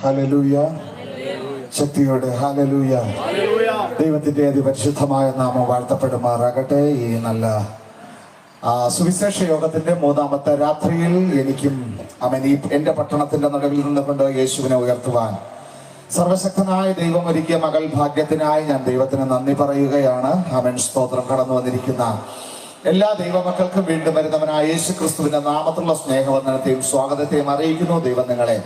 Hallelujah. ശക്തിയോടെ hallelujah. ദൈവത്തിന്റെ അതിപരിശുദ്ധമായ നാമം വാഴ്ത്തപ്പെടുമാറാകട്ടെ. ഈ നല്ല സുവിശേഷ യോഗത്തിന്റെ മൂന്നാമത്തെ രാത്രിയിൽ എനിക്കും എന്റെ പട്ടണത്തിന്റെ നടുവിൽ നിന്നുകൊണ്ട് യേശുവിനെ ഉയർത്തുവാൻ സർവശക്തനായ ദൈവം ഒരുക്കിയ മകൾ ഭാഗ്യത്തിനായി ഞാൻ ദൈവത്തിന് നന്ദി പറയുകയാണ്. ആമേൻ. സ്തോത്രം. കടന്നു വന്നിരിക്കുന്ന എല്ലാ ദൈവമക്കൾക്കും വീണ്ടും വരുന്നവനായ യേശു ക്രിസ്തുവിന്റെ നാമത്തിലുള്ള സ്നേഹവന്ദനത്തെയും സ്വാഗതത്തെയും അറിയിക്കുന്നു. ദൈവം നിങ്ങളെ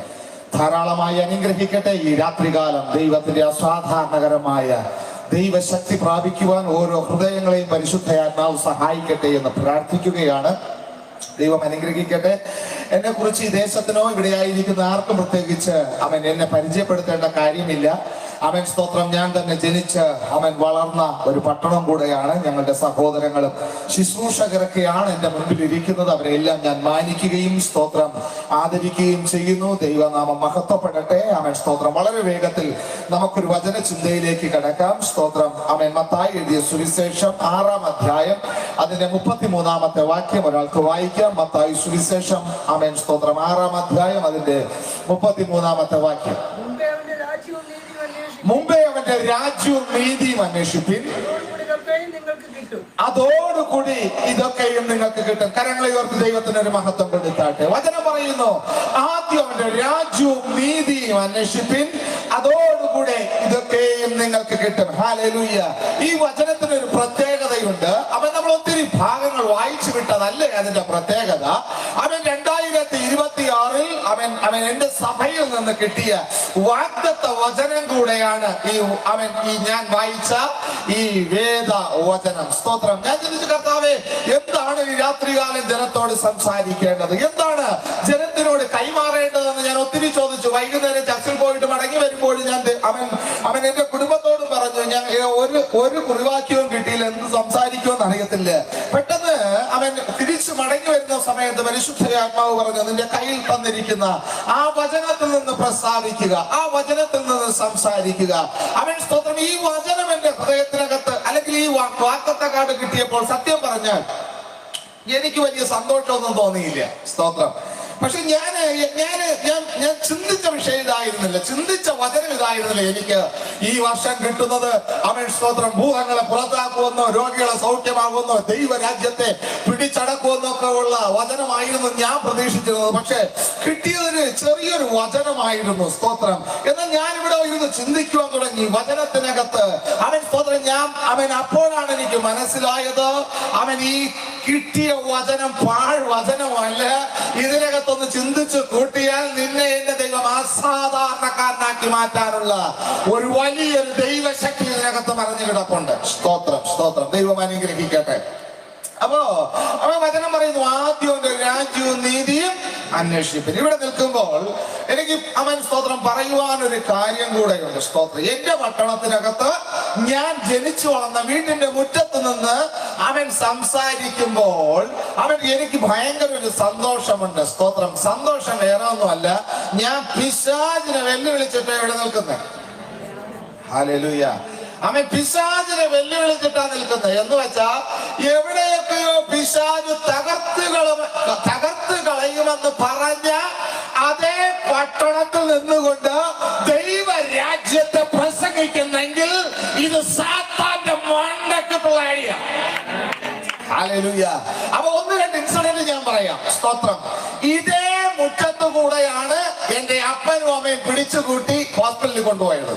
ധാരാളമായി അനുഗ്രഹിക്കട്ടെ. ഈ രാത്രികാലം ദൈവത്തിന്റെ അസാധാരണകരമായ ദൈവശക്തി പ്രാപിക്കുവാൻ ഓരോ ഹൃദയങ്ങളെയും പരിശുദ്ധയാത്മാവ് സഹായിക്കട്ടെ എന്ന് പ്രാർത്ഥിക്കുകയാണ്. ദൈവം അനുഗ്രഹിക്കട്ടെ. എന്നെ കുറിച്ച് ഈ ദേശത്തിനോ ഇവിടെ ആയിരിക്കുന്ന ആർക്കും പ്രത്യേകിച്ച് എന്നെ പരിചയപ്പെടുത്തേണ്ട കാര്യമില്ല. സ്തോത്രം. ഞാൻ തന്നെ ജനിച്ച് വളർന്ന ഒരു പട്ടണം കൂടെയാണ്. ഞങ്ങളുടെ സഹോദരങ്ങളും ശുശ്രൂഷകരൊക്കെയാണ് എന്റെ മുൻപിൽ ഇരിക്കുന്നത്. അവരെല്ലാം ഞാൻ മാനിക്കുകയും സ്തോത്രം ആദരിക്കുകയും ചെയ്യുന്നു. ദൈവനാമം മഹത്വപ്പെടട്ടെ. സ്തോത്രം. വളരെ വേഗത്തിൽ നമുക്കൊരു വചന ചിന്തയിലേക്ക് കടക്കാം. സ്തോത്രം. മത്തായി എഴുതിയ സുവിശേഷം 6-ാം അധ്യായം അതിന്റെ 33-ാമത്തെ വാക്യം ഒരാൾക്ക് വായിക്കാം. മത്തായി സുവിശേഷം സ്തോത്രം 6-ാം അധ്യായം അതിന്റെ 33-ാമത്തെ വാക്യം. മുമ്പേ അവന്റെ രാജ്യവും നീതിയും അന്വേഷിപ്പിൻ, അതോടുകൂടി ഇതൊക്കെയും നിങ്ങൾക്ക് കിട്ടും. കരങ്ങളെ ഓർത്ത് ദൈവത്തിന് ഒരു മഹത്വം കൊടുത്താട്ടെ. വചനം പറയുന്നു, ആദ്യം അവന്റെ രാജ്യവും നീതിയും അന്വേഷിപ്പിൻ, അതോടുകൂടെ ഇതൊക്കെയും നിങ്ങൾക്ക് കിട്ടും. ഹല്ലേലൂയ. ഈ വചനത്തിന് ഒരു പ്രത്യേകതയുണ്ട്. നമ്മൾ ഒത്തിരി ഭാഗങ്ങൾ വായിച്ചു വിട്ടതല്ലേ അതിന്റെ പ്രത്യേകത. 2026 എന്റെ സഭയിൽ നിന്ന് കിട്ടിയ വാഗ്ദത്ത വചനം കൂടെയാണ് ഈ ഞാൻ വായിച്ച ഈ വേദ വചനം. സ്തോത്രം. ഞാൻ ചിന്തിച്ചു, കർത്താവേ, എന്താണ് ഈ രാത്രികാലം ജനത്തോട് സംസാരിക്കേണ്ടത്, എന്താണ് ജനത്തിനോട് കൈമാറേണ്ടതെന്ന് ഞാൻ ഒത്തിരി ചോദിച്ചു. വൈകുന്നേരം ചർച്ചിൽ പോയിട്ട് മടങ്ങി വരുമ്പോൾ ഞാൻ എന്റെ കുടുംബത്തോട് പറഞ്ഞു, ഞാൻ ഒരു കുറിവാക്യവും കിട്ടിയില്ല, എന്ത് സംസാരിക്കുമെന്ന് അറിയത്തില്ല. പെട്ടെന്ന് തിരിച്ചു മടങ്ങി വരുന്ന സമയത്ത് പരിശുദ്ധ ആത്മാവ് പറഞ്ഞു, നിന്റെ കയ്യിൽ തന്നിരിക്കുന്ന ആ വചനത്തിൽ നിന്ന് പ്രസ്താവിക്കുക, ആ വചനത്തിൽ നിന്ന് സംസാരിക്കുക. സ്തോത്രം. ഈ വചനം എന്റെ ഹൃദയത്തിനകത്ത് അല്ലെങ്കിൽ ഈ വാഗ്ദത്ത കാർഡ് കിട്ടിയപ്പോൾ സത്യം പറഞ്ഞാൽ എനിക്ക് വലിയ സന്തോഷമൊന്നും തോന്നിയില്ല. സ്തോത്രം. പക്ഷെ ഞാൻ ചിന്തിച്ച വിഷയം ഇതായിരുന്നില്ല, ചിന്തിച്ച വചനം ഇതായിരുന്നില്ല. എനിക്ക് ഈ വർഷം കിട്ടുന്നത് സ്തോത്രം ഭൂതങ്ങളെ പുറത്താക്കുമെന്നോ രോഗികളെ സൗഖ്യമാകുമെന്നോ ദൈവരാജ്യത്തെ പിടിച്ചടക്കുമെന്നൊക്കെ ഉള്ള വചനമായിരുന്നു ഞാൻ പ്രതീക്ഷിച്ചിരുന്നത്. പക്ഷെ കിട്ടിയതൊരു ചെറിയൊരു വചനമായിരുന്നു. സ്തോത്രം. എന്നാൽ ഞാനിവിടെ ഇരുന്ന് ചിന്തിക്കുവാൻ തുടങ്ങി വചനത്തിനകത്ത് സ്തോത്രം. അപ്പോഴാണ് എനിക്ക് മനസ്സിലായത് ഈ കിട്ടിയ വചനം പാഴ് വചനമല്ല. ഇതിനകത്തൊന്ന് ചിന്തിച്ചു കൂട്ടിയാൽ നിന്നെ എന്റെ ദൈവം അസാധാരണക്കാരനാക്കി മാറ്റാനുള്ള ഒരു വലിയൊരു ദൈവശക്തി ഇതിനകത്ത് മറിഞ്ഞു കിടപ്പുണ്ട്. സ്തോത്രം. സ്തോത്രം. ദൈവം അനുഗ്രഹിക്കട്ടെ. അപ്പോ വചനം പറയുന്നു, ആദ്യം രാജ്യവും നീതിയും അന്വേഷിപ്പിൻ. ഇവിടെ നിൽക്കുമ്പോൾ എനിക്ക് സ്തോത്രം പറയുവാൻ ഒരു കാര്യം കൂടെയുണ്ട്. സ്തോത്രം. എന്റെ പട്ടണത്തിനകത്ത് ഞാൻ ജനിച്ചു വളർന്ന വീട്ടിന്റെ മുറ്റത്ത് നിന്ന് സംസാരിക്കുമ്പോൾ എനിക്ക് ഭയങ്കര ഒരു സന്തോഷമുണ്ട്. സ്തോത്രം. സന്തോഷം വേറെ ഒന്നുമല്ല, ഞാൻ പിശാചിനെ വെല്ലുവിളിച്ചിട്ട് ഇവിടെ നിൽക്കുന്നത്. ഹല്ലേലൂയ. പിശാചിനെ വെല്ലുവിളിച്ചിട്ടാ നിൽക്കുന്നത്. എന്ന് വെച്ചാ എവിടെയൊക്കെയോ പിശാച് തകർത്ത് കളയുമെന്ന് പറഞ്ഞ അതേ പട്ടണത്തിൽ നിന്നുകൊണ്ട് ദൈവരാജ്യത്തെ പ്രസംഗിക്കുന്നെങ്കിൽ ഇത് സാത്താന്റെ മണ്ടക്കത്തുള്ള ഐഡിയ. ഹല്ലേലൂയ. അപ്പൊ ഒന്ന് രണ്ട് ഇൻസിഡന്റ് ഞാൻ പറയാം. സ്തോത്രം. ഇതേ മുറ്റത്തു കൂടെയാണ് എന്റെ അപ്പനും അമ്മയും പിടിച്ചുകൂട്ടി ഹോസ്പിറ്റലിൽ കൊണ്ടുപോയത്.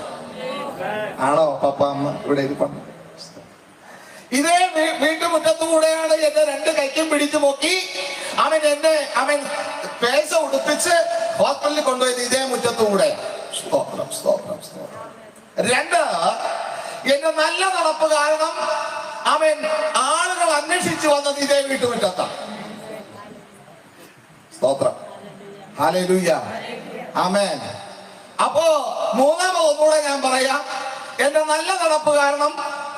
ആണോ പപ്പ അമ്മ ഇവിടെ ഇരിപ്പുണ്ട്. ഇതേ വീട്ടുമുറ്റത്തു കൂടെയാണ് എന്റെ രണ്ട് കൈക്കും പിടിച്ചു നോക്കി എന്നെ പേശ ഉടുപ്പിച്ച് ഹോസ്പിറ്റലിൽ കൊണ്ടുപോയത് ഇതേ മുറ്റത്തു കൂടെ. സ്തോത്രം. സ്തോത്രം. സ്തോത്രം. രണ്ട്, എന്റെ നല്ല നടപ്പ് കാരണം ആളുകൾ അന്വേഷിച്ചു വന്നത് ഇതേ വീട്ടുമുറ്റത്താണ്. സ്തോത്രം. ഹല്ലേലൂയ. ആമേൻ. അപ്പോ മൂന്നാമതൊന്നുകൂടെ ഞാൻ പറയാം, എന്റെ നല്ല നടപ്പ് കാരണം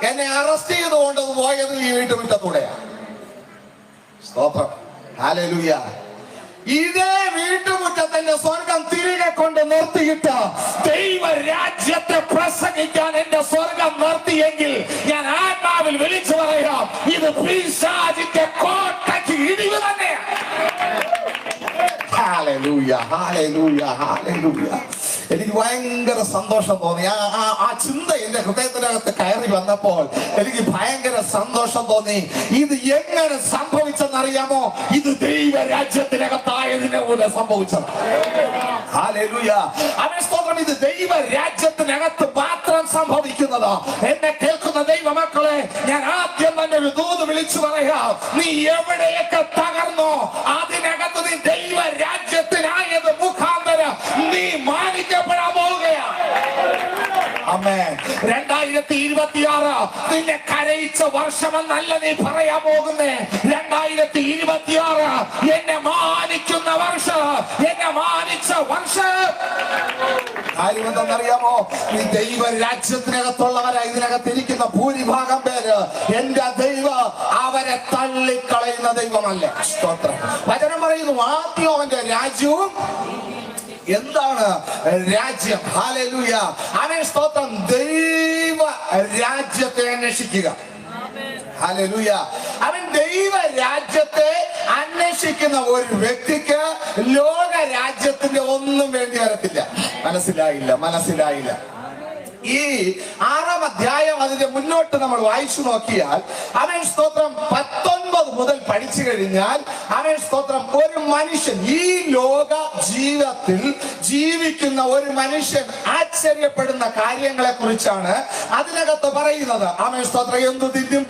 എന്നെ അറസ്റ്റ് ചെയ്തുകൊണ്ട് പോയത് ഈ വീട്ടുമുറ്റത്തൂടെയാണ്. സ്തോത്രം. ഹല്ലേലൂയ. ഇതേ വീട്ടുമുറ്റത്തിന്റെ സ്വർഗം തിരികെ കൊണ്ട് നിർത്തിയിട്ട് ദൈവരാജ്യത്തെ പ്രസംഗിക്കാൻ എന്റെ സ്വർഗം നിർത്തിയെങ്കിൽ ഞാൻ ആത്മാവിൽ വിളിച്ചു പറയാം, ഇത് പിശാചിന്റെ കോട്ടയ്ക്ക് ഇടിവ് തന്നെയാണ്. ഹല്ലേലൂയ. ഹല്ലേലൂയ. ഹല്ലേലൂയ. എനിക്ക് ഭയങ്കര സന്തോഷം തോന്നി. ആ ചിന്ത എന്റെ ഹൃദയത്തിനകത്ത് കയറി വന്നപ്പോൾ എനിക്ക് ഭയങ്കര സന്തോഷം തോന്നി. ഇത് എങ്ങനെ സംഭവിച്ചെന്നറിയാമോ? ഇത് ദൈവരാജ്യത്തിനകത്തായതിനെ പോലെ സംഭവിച്ചത്. ഹല്ലേലൂയ. ആമേൻ, സ്തോത്രം. ഇത് ദൈവരാജ്യത്തിനകത്ത് മാത്രം സംഭവിക്കുന്നത്. എന്നെ കേൾക്കുന്ന ദൈവമക്കളെ, ഞാൻ ആദ്യം തന്നെ ഒരു ദൂത് വിളിച്ചു പറയാം. നീ എവിടെയൊക്കെ തകർന്നോ അതിനകത്ത് നീ ദൈവരാജ്യത്തിനായത് മുഖാന്തരം നീ മാനിക്കപ്പെടാൻ പോവുകയാണ്. ആമേൻ. 2026 നിന്നെ കരയിച്ച വർഷമെന്നല്ല നീ പറയാൻ പോകുന്നേ. 2026 എന്നെ മാനിക്കുന്ന വർഷം, എന്നെ മാനിച്ച വർഷം. കാര്യം എന്തെന്നറിയാമോ? ഈ ദൈവരാജ്യത്തിനകത്തുള്ളവരാ ഇതിനകത്ത് ഇരിക്കുന്ന ഭൂരിഭാഗം പേര് എന്റെ ദൈവം അവരെ തള്ളിക്കളയുന്ന ദൈവമല്ല. സ്തോത്രം. വചനം പറയുന്നു, ആദ്യം അവന്റെ രാജ്യവും. എന്താണ് രാജ്യം? ഹല്ലേലൂയ. ആമേൻ, സ്തോത്രം. ദൈവ രാജ്യത്തെ അന്വേഷിക്കുക. ഹല്ലേലൂയ. അവൻ ദൈവ രാജ്യത്തെ അന്വേഷിക്കുന്ന ഒരു വ്യക്തിക്ക് ലോക രാജ്യത്തിന്റെ ഒന്നും വേണ്ടി വരത്തില്ല. മനസ്സിലായില്ല. ഈ 6-ാം അധ്യായം അതിന്റെ മുന്നോട്ട് നമ്മൾ വായിച്ചു നോക്കിയാൽ, ആമേൻ, സ്തോത്രം, 19 മുതൽ പഠിച്ചു കഴിഞ്ഞാൽ, ആമേൻ, സ്തോത്രം, ഒരു മനുഷ്യൻ ഈ ലോക ജീവിതത്തിൽ ജീവിക്കുന്ന ഒരു മനുഷ്യൻ ആശ്ചര്യപ്പെടുന്ന കാര്യങ്ങളെ കുറിച്ചാണ് അതിനകത്ത് പറയുന്നത്. ആമേൻ, സ്തോത്രം. എന്തു തിന്നും,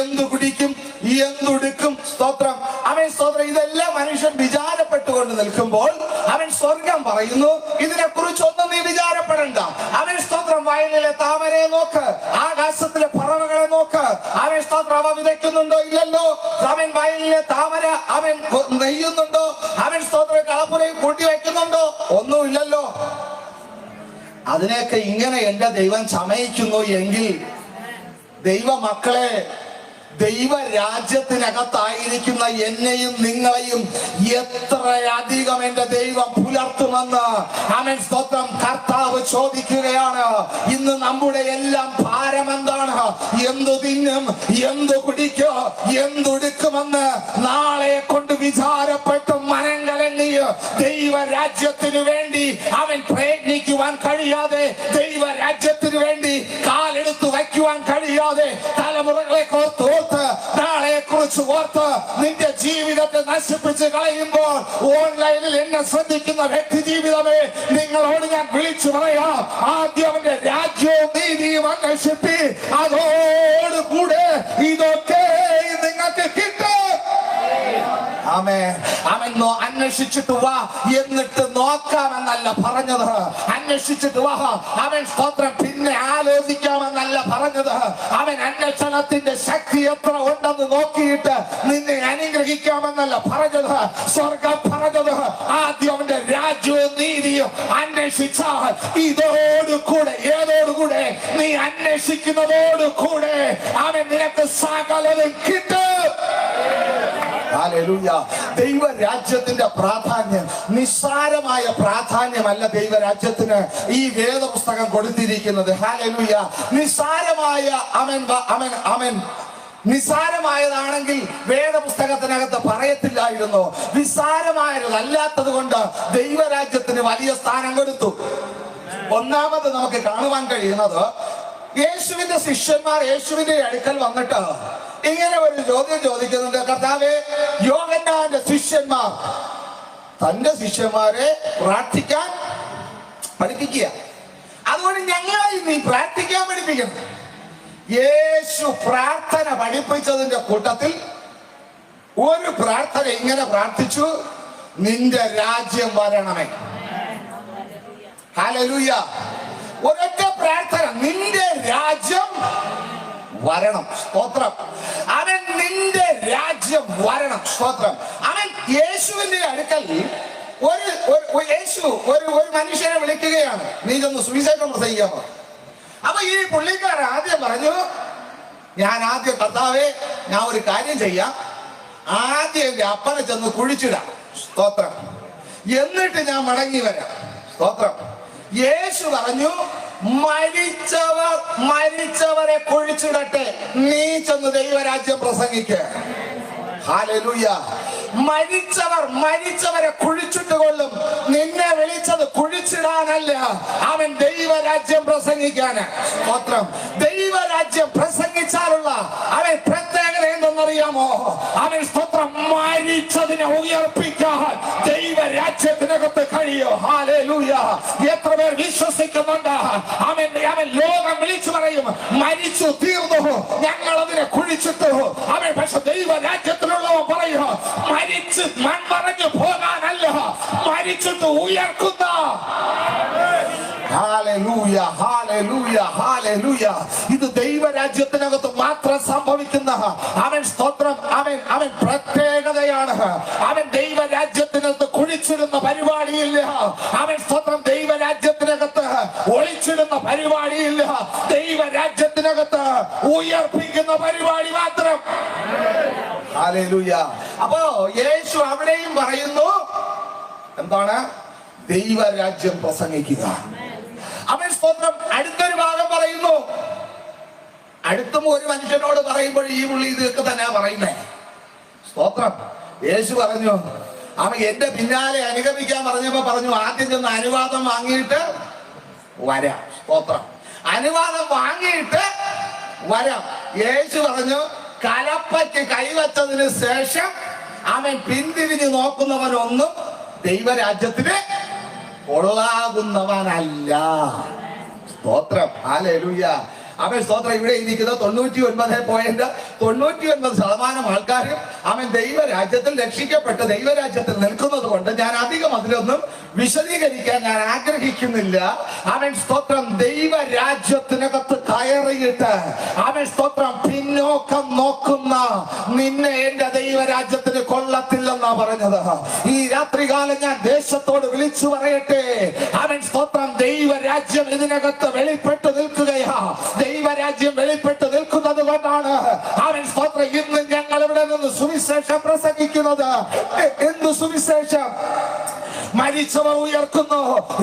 എന്തു കുടിക്കും, എന്തുടുക്കും. സ്തോത്രം. ആമേൻ, സ്തോത്രം. ഇതെല്ലാം മനുഷ്യൻ വിചാരപ്പെട്ടുകൊണ്ട് നിൽക്കുമ്പോൾ അവൻ സ്വർഗം പറയുന്നു, ഇതിനെ കുറിച്ചൊന്നും നീ വിചാരപ്പെടണ്ട. അവൻ സ്തോത്രം. വയലിലെ താമരയെ നോക്ക്, ആകാശത്തിലെ പറവകളെ നോക്ക്. അവൻ സ്തോത്രം. അവ വിതയ്ക്കുന്നുണ്ടോ? ഇല്ലല്ലോ. അവൻ വയലിലെ താമര അവൻ നെയ്യുന്നുണ്ടോ? അവൻ സ്തോത്രം കളപ്പുരയിൽ കൂട്ടി വയ്ക്കുന്നുണ്ടോ? ഒന്നുമില്ലല്ലോ. അതിനെയൊക്കെ ഇങ്ങനെ എന്റെ ദൈവം ചമയിക്കുന്നു എങ്കിൽ ദൈവമക്കളെ, ദൈവരാജ്യത്തിനകത്തായിരിക്കുന്ന എന്നെയും നിങ്ങളെയും എത്രയധികം എന്റെ ദൈവം പുലർത്തുമെന്ന്, ആമേൻ, സ്തോത്രം, കർത്താവ് ചോദിക്കുകയാണ്. ഇന്ന് നമ്മുടെ എല്ലാം ഭാരം എന്താണ്? എന്തു തിന്നും, എന്തു കുടിക്കോ, എന്തുടുക്കുമെന്ന് നാളെ കൊണ്ട് വിചാരപ്പെട്ട് മനം കലങ്ങിയ ദൈവരാജ്യത്തിനു വേണ്ടി അവൻ പ്രയത്നിക്കുവാൻ കഴിയാതെ, ദൈവരാജ്യത്തിനു വേണ്ടി കാലെടുത്ത് വയ്ക്കുവാൻ കഴിയാതെ, തലമുറകളെ കോർത്ത് നാളെ കുറിച്ച് ഓർത്ത് നിന്റെ ജീവിതത്തെ നശിപ്പിച്ച് കളയുമ്പോൾ, ഓൺലൈനിൽ എന്നെ ശ്രദ്ധിക്കുന്ന വ്യക്തി ജീവിതമേ, നിങ്ങളോട് ഞാൻ വിളിച്ചു പറയാം, ആദ്യം അവന്റെ രാജ്യവും നീതിയും അന്വേഷിപ്പി, അതോടുകൂടെ ഇതൊക്കെ നിങ്ങൾക്ക് കിട്ടും. ആമേൻ. അന്വേഷിച്ചിട്ട് വാ, എന്നിട്ട് നോക്കാമെന്നല്ല പറഞ്ഞത്. അന്വേഷിച്ചിട്ട് വാ, അവൻ സ്തോത്രം, പിന്നെ ആലോചിക്കാമെന്നല്ല പറഞ്ഞത്. അവൻ അന്വേഷണത്തിന്റെ ശക്തി എത്ര ഉണ്ടെന്ന് നോക്കിയിട്ട് നിന്നെ അനുഗ്രഹിക്കാമെന്നല്ല പറഞ്ഞത്. സ്വർഗം പറഞ്ഞത്, ആദ്യം അവന്റെ രാജ്യവും നീതിയും അന്വേഷിച്ചാൽ ഇതോടുകൂടെ, ഏതോടുകൂടെ, നീ അന്വേഷിക്കുന്നതോടുകൂടെ അവൻ നിനക്ക് സകലതും കിട്ടും. ഹല്ലേലൂയ. ദൈവരാജ്യത്തിന്റെ പ്രാധാന്യം നിസ്സാരമായ പ്രാധാന്യമല്ല ദൈവരാജ്യത്തിന് ഈ വേദപുസ്തകം കൊടുത്തിരിക്കുന്നത്. ഹല്ലേലൂയ. നിസ്സാരമായതാണെങ്കിൽ വേദപുസ്തകത്തിനകത്ത് പറയത്തില്ലായിരുന്നു. നിസ്സാരമായതല്ലാത്തത് കൊണ്ട് ദൈവരാജ്യത്തിന് വലിയ സ്ഥാനം കൊടുത്തു. ഒന്നാമത് നമുക്ക് കാണുവാൻ കഴിയുന്നത്, യേശുവിന്റെ ശിഷ്യന്മാർ യേശുവിന്റെ അടുക്കൽ വന്നിട്ട് ഇങ്ങനെ ഒരു ചോദ്യം ചോദിക്കുന്നുണ്ട്. കർത്താവേ, യോഹന്നാന്റെ ശിഷ്യന്മാർ തന്റെ ശിഷ്യന്മാരെ പ്രാർത്ഥിക്കാൻ പഠിപ്പിക്കുക, അതുകൊണ്ട് ഞങ്ങളെ നീ പ്രാർത്ഥിക്കാൻ പഠിപ്പിക്കണം. യേശു പ്രാർത്ഥന പഠിപ്പിച്ചതിന്റെ കൂട്ടത്തിൽ ഒരു പ്രാർത്ഥന ഇങ്ങനെ പ്രാർത്ഥിച്ചു, നിന്റെ രാജ്യം വരണമേ. ഹല്ലേലൂയ. ഒരൊറ്റ പ്രാർത്ഥന, നിന്റെ രാജ്യം വരണം. സ്തോത്രം. അവൻ നിന്റെ രാജ്യം വരണം. സ്തോത്രം. അവൻ യേശുവിന്റെ അടുക്കൽ യേശു ഒരു മനുഷ്യനെ വിളിക്കുകയാണ്, നീ ചെന്ന് സുവിശേഷം പ്രസംഗിക്കാമോ? അപ്പൊ ഈ പുള്ളിക്കാരൻ ആദ്യം പറഞ്ഞു, ഞാൻ ആദ്യം, കർത്താവേ, ഞാൻ ഒരു കാര്യം ചെയ്യാം, ആദ്യം എന്റെ അപ്പനെ ചെന്ന് കുഴിച്ചിടാം. സ്തോത്രം. എന്നിട്ട് ഞാൻ മടങ്ങി വരാം. സ്തോത്രം. യേശു പറഞ്ഞു, മരിച്ചവരെ കുഴിച്ചിടട്ടെ, നീ ചെന്ന് ദൈവരാജ്യം പ്രസംഗിക്ക. ഹല്ലേലൂയ. മരിച്ചവരെ കുഴിച്ചിട്ട് കൊള്ളും. നിന്നെ വിളിച്ചത് കുഴിച്ചിടാനല്ല, അവൻ ദൈവരാജ്യം പ്രസംഗിക്കാന്. സ്തോത്രം. ദൈവരാജ്യം പ്രസംഗിച്ചാലുള്ള അവൻ പ്രത്യേകത എന്തെന്നറിയാമോ? അവൻ സ്തോത്രം മരിച്ചതിനെ ഉയർപ്പിക്കാൻ ദൈവരാജ്യത്തിനകത്ത് കഴിയോ? ഹല്ലേലൂയ. എത്ര പേർ വിശ്വസിക്കുന്നുണ്ട്? അവൻ ലോകം വിളിച്ചു പറയും മരിച്ചു തീർന്നു, ഞങ്ങൾ അതിനെ കുഴിച്ചിട്ടു. അവൻ പക്ഷെ ദൈവരാജ്യത്തിലുള്ളവ പറയും മരിച്ച് മൺമറഞ്ഞു പോകാനല്ല, മരിച്ചിട്ട് ഉയർക്കുന്ന. Hallelujah, hallelujah, hallelujah. ഇത് ദൈവരാജ്യത്തിനകത്ത് മാത്രം സംഭവിക്കുന്ന അവൻ സ്തോത്രം അവൻ പ്രത്യേകതയാണ്. അവൻ ദൈവരാജ്യത്തിനകത്ത് കുഴിച്ചിടുന്ന പരിപാടിയില്ല. അവൻ സ്തോത്രം ദൈവരാജ്യത്തിനകത്ത് ഒളിച്ചിടുന്ന പരിപാടിയില്ല. ദൈവരാജ്യത്തിനകത്ത് ഉയർപ്പിക്കുന്ന പരിപാടി മാത്രം. ഹല്ലേലൂയ. അപ്പോ യേശു അവിടെയും പറയുന്നു എന്താണ്? ദൈവരാജ്യം പ്രസംഗിക്കുക. അവൻ സ്തോത്രം അടുത്തൊരു ഭാഗം പറയുന്നു. അടുത്തും ഒരു മനുഷ്യനോട് പറയുമ്പോൾ ഈ പുള്ളി ഇതൊക്കെ തന്നെ പറയുന്നേ. സ്തോത്രം. യേശു പറഞ്ഞു അവൻ എന്റെ പിന്നാലെ അനുഗമിക്കാൻ പറഞ്ഞപ്പോ പറഞ്ഞു ആദ്യം ചെന്ന് അനുവാദം വാങ്ങിയിട്ട് വരാം. സ്തോത്രം. അനുവാദം വാങ്ങിയിട്ട് വരാം. യേശു പറഞ്ഞു കലപ്പയ്ക്ക് കൈവച്ചതിന് ശേഷം അവൻ പിന്തിരിഞ്ഞ് നോക്കുന്നവനൊന്നും ദൈവരാജ്യത്തിന് കൊള്ളാകുന്നവനല്ല. സ്തോത്രം. ഹല്ലേലൂയ. അവൻ സ്തോത്രം. ഇവിടെ ഇരിക്കുന്ന 99.99% ആൾക്കാരും അവൻ ദൈവരാജ്യത്തിൽ രക്ഷിക്കപ്പെട്ട് ദൈവരാജ്യത്തിൽ നിൽക്കുന്നത് കൊണ്ട് ഞാൻ അധികം അതിലൊന്നും വിശദീകരിക്കാൻ ഞാൻ ആഗ്രഹിക്കുന്നില്ല. അവൻ സ്തോത്രം ദൈവരാജ്യത്തിനകത്ത് കയറിയിട്ട് അവൻ സ്തോത്രം പിന്നോക്കം നോക്കുന്ന നിന്നെ എന്റെ ദൈവരാജ്യത്തിന് കൊള്ളത്തില്ലെന്നാ പറഞ്ഞത്. ഈ രാത്രികാലം ഞാൻ ദേശത്തോട് വിളിച്ചു പറയട്ടെ, അവൻ സ്തോത്രം ദൈവരാജ്യം ഇതിനകത്ത് വെളിപ്പെട്ട് നിൽക്കുകയാ. ദൈവരാജ്യം വെളിപ്പെട്ട് നിൽക്കുന്നത് കൊണ്ടാണ് അവൻ സ്തോത്രം ഇന്ന് ഞങ്ങൾ ഇവിടെ നിന്ന് സുവിശേഷം പ്രസംഗിക്കുന്നത്. എന്ത് സുവിശേഷം? മരിച്ചവർ ഉയർക്കുന്നു,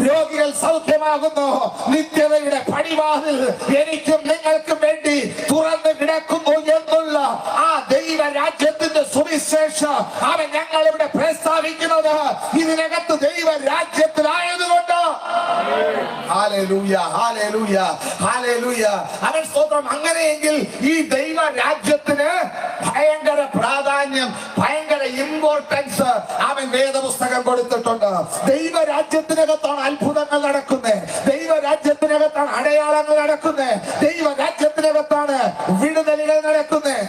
രോഗികൾ സൗഖ്യമാകുന്നു, നിത്യതയുടെ പടിവാതിൽ എനിക്കും നിങ്ങൾക്കും വേണ്ടി തുറന്നു കിടക്കുന്നു എന്നുള്ള ആ ദൈവരാജ്യത്തിന്റെ സുവിശേഷം അവൻ ഞങ്ങൾ ഇവിടെ പ്രസ്താവിക്കുന്നത് ഇതിനകത്ത് ദൈവരാജ്യത്തിലായതുകൊണ്ട്. Hallelujah, hallelujah, hallelujah. അവൻ സ്തോത്രം. അങ്ങനെയെങ്കിൽ ഈ ദൈവരാജ്യത്തിന് ഭയങ്കര പ്രാധാന്യം, ഭയങ്കര ഇമ്പോർട്ടൻസ് അവൻ വേദപുസ്തകം കൊടുത്തിട്ടുണ്ട്. ദൈവരാജ്യത്തിനകത്താണ് അത്ഭുതങ്ങൾ നടക്കുന്നത്, ദൈവരാജ്യത്തിനകത്താണ് അടയാളങ്ങൾ നടക്കുന്നത്, ദൈവരാജ്യത്തിനകത്താണ് വിടുതലുകൾ നടക്കുന്നത്.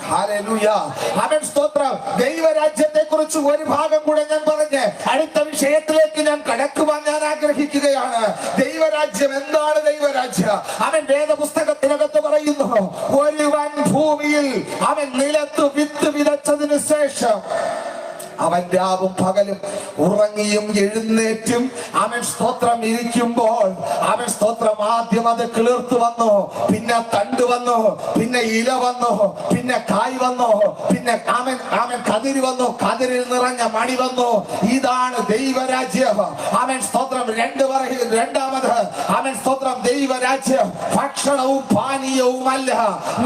ഹല്ലേലൂയ. അവൻ സ്തോത്രം. ദൈവരാജ്യത്തെ കുറിച്ച് ഒരു ഭാഗം കൂടെ ഞാൻ പറഞ്ഞ് അടുത്ത വിഷയത്തിലേക്ക് ഞാൻ കടക്കുവാൻ ഞാൻ ആഗ്രഹിക്കുകയാണ്. ദൈവരാജ്യം എന്താണ്? ദൈവരാജ്യം അവൻ വേദപുസ്തകത്തിനകത്ത് പറയുന്നു, ഒരുവൻ ഭൂമിയിൽ അവൻ നിലത്ത് വിത്ത് വിതച്ചതിന് ശേഷം അവൻ രാവും പകലും ഉറങ്ങിയും എഴുന്നേറ്റും അവൻ സ്തോത്രം ഇരിക്കുമ്പോൾ അവൻ സ്തോത്രം ആദ്യം അത് കിളിർത്തു വന്നു, പിന്നെ തണ്ട് വന്നു, പിന്നെ ഇല വന്നു, പിന്നെ കായ് വന്നു, പിന്നെ അവൻ കതിര് വന്നു, കതിരിൽ നിറഞ്ഞ മണി വന്നു. ഇതാണ് ദൈവരാജ്യം. അവൻ സ്തോത്രം രണ്ടാമത് അവൻ സ്തോത്രം ദൈവരാജ്യം ഭക്ഷണവും പാനീയവുമല്ല,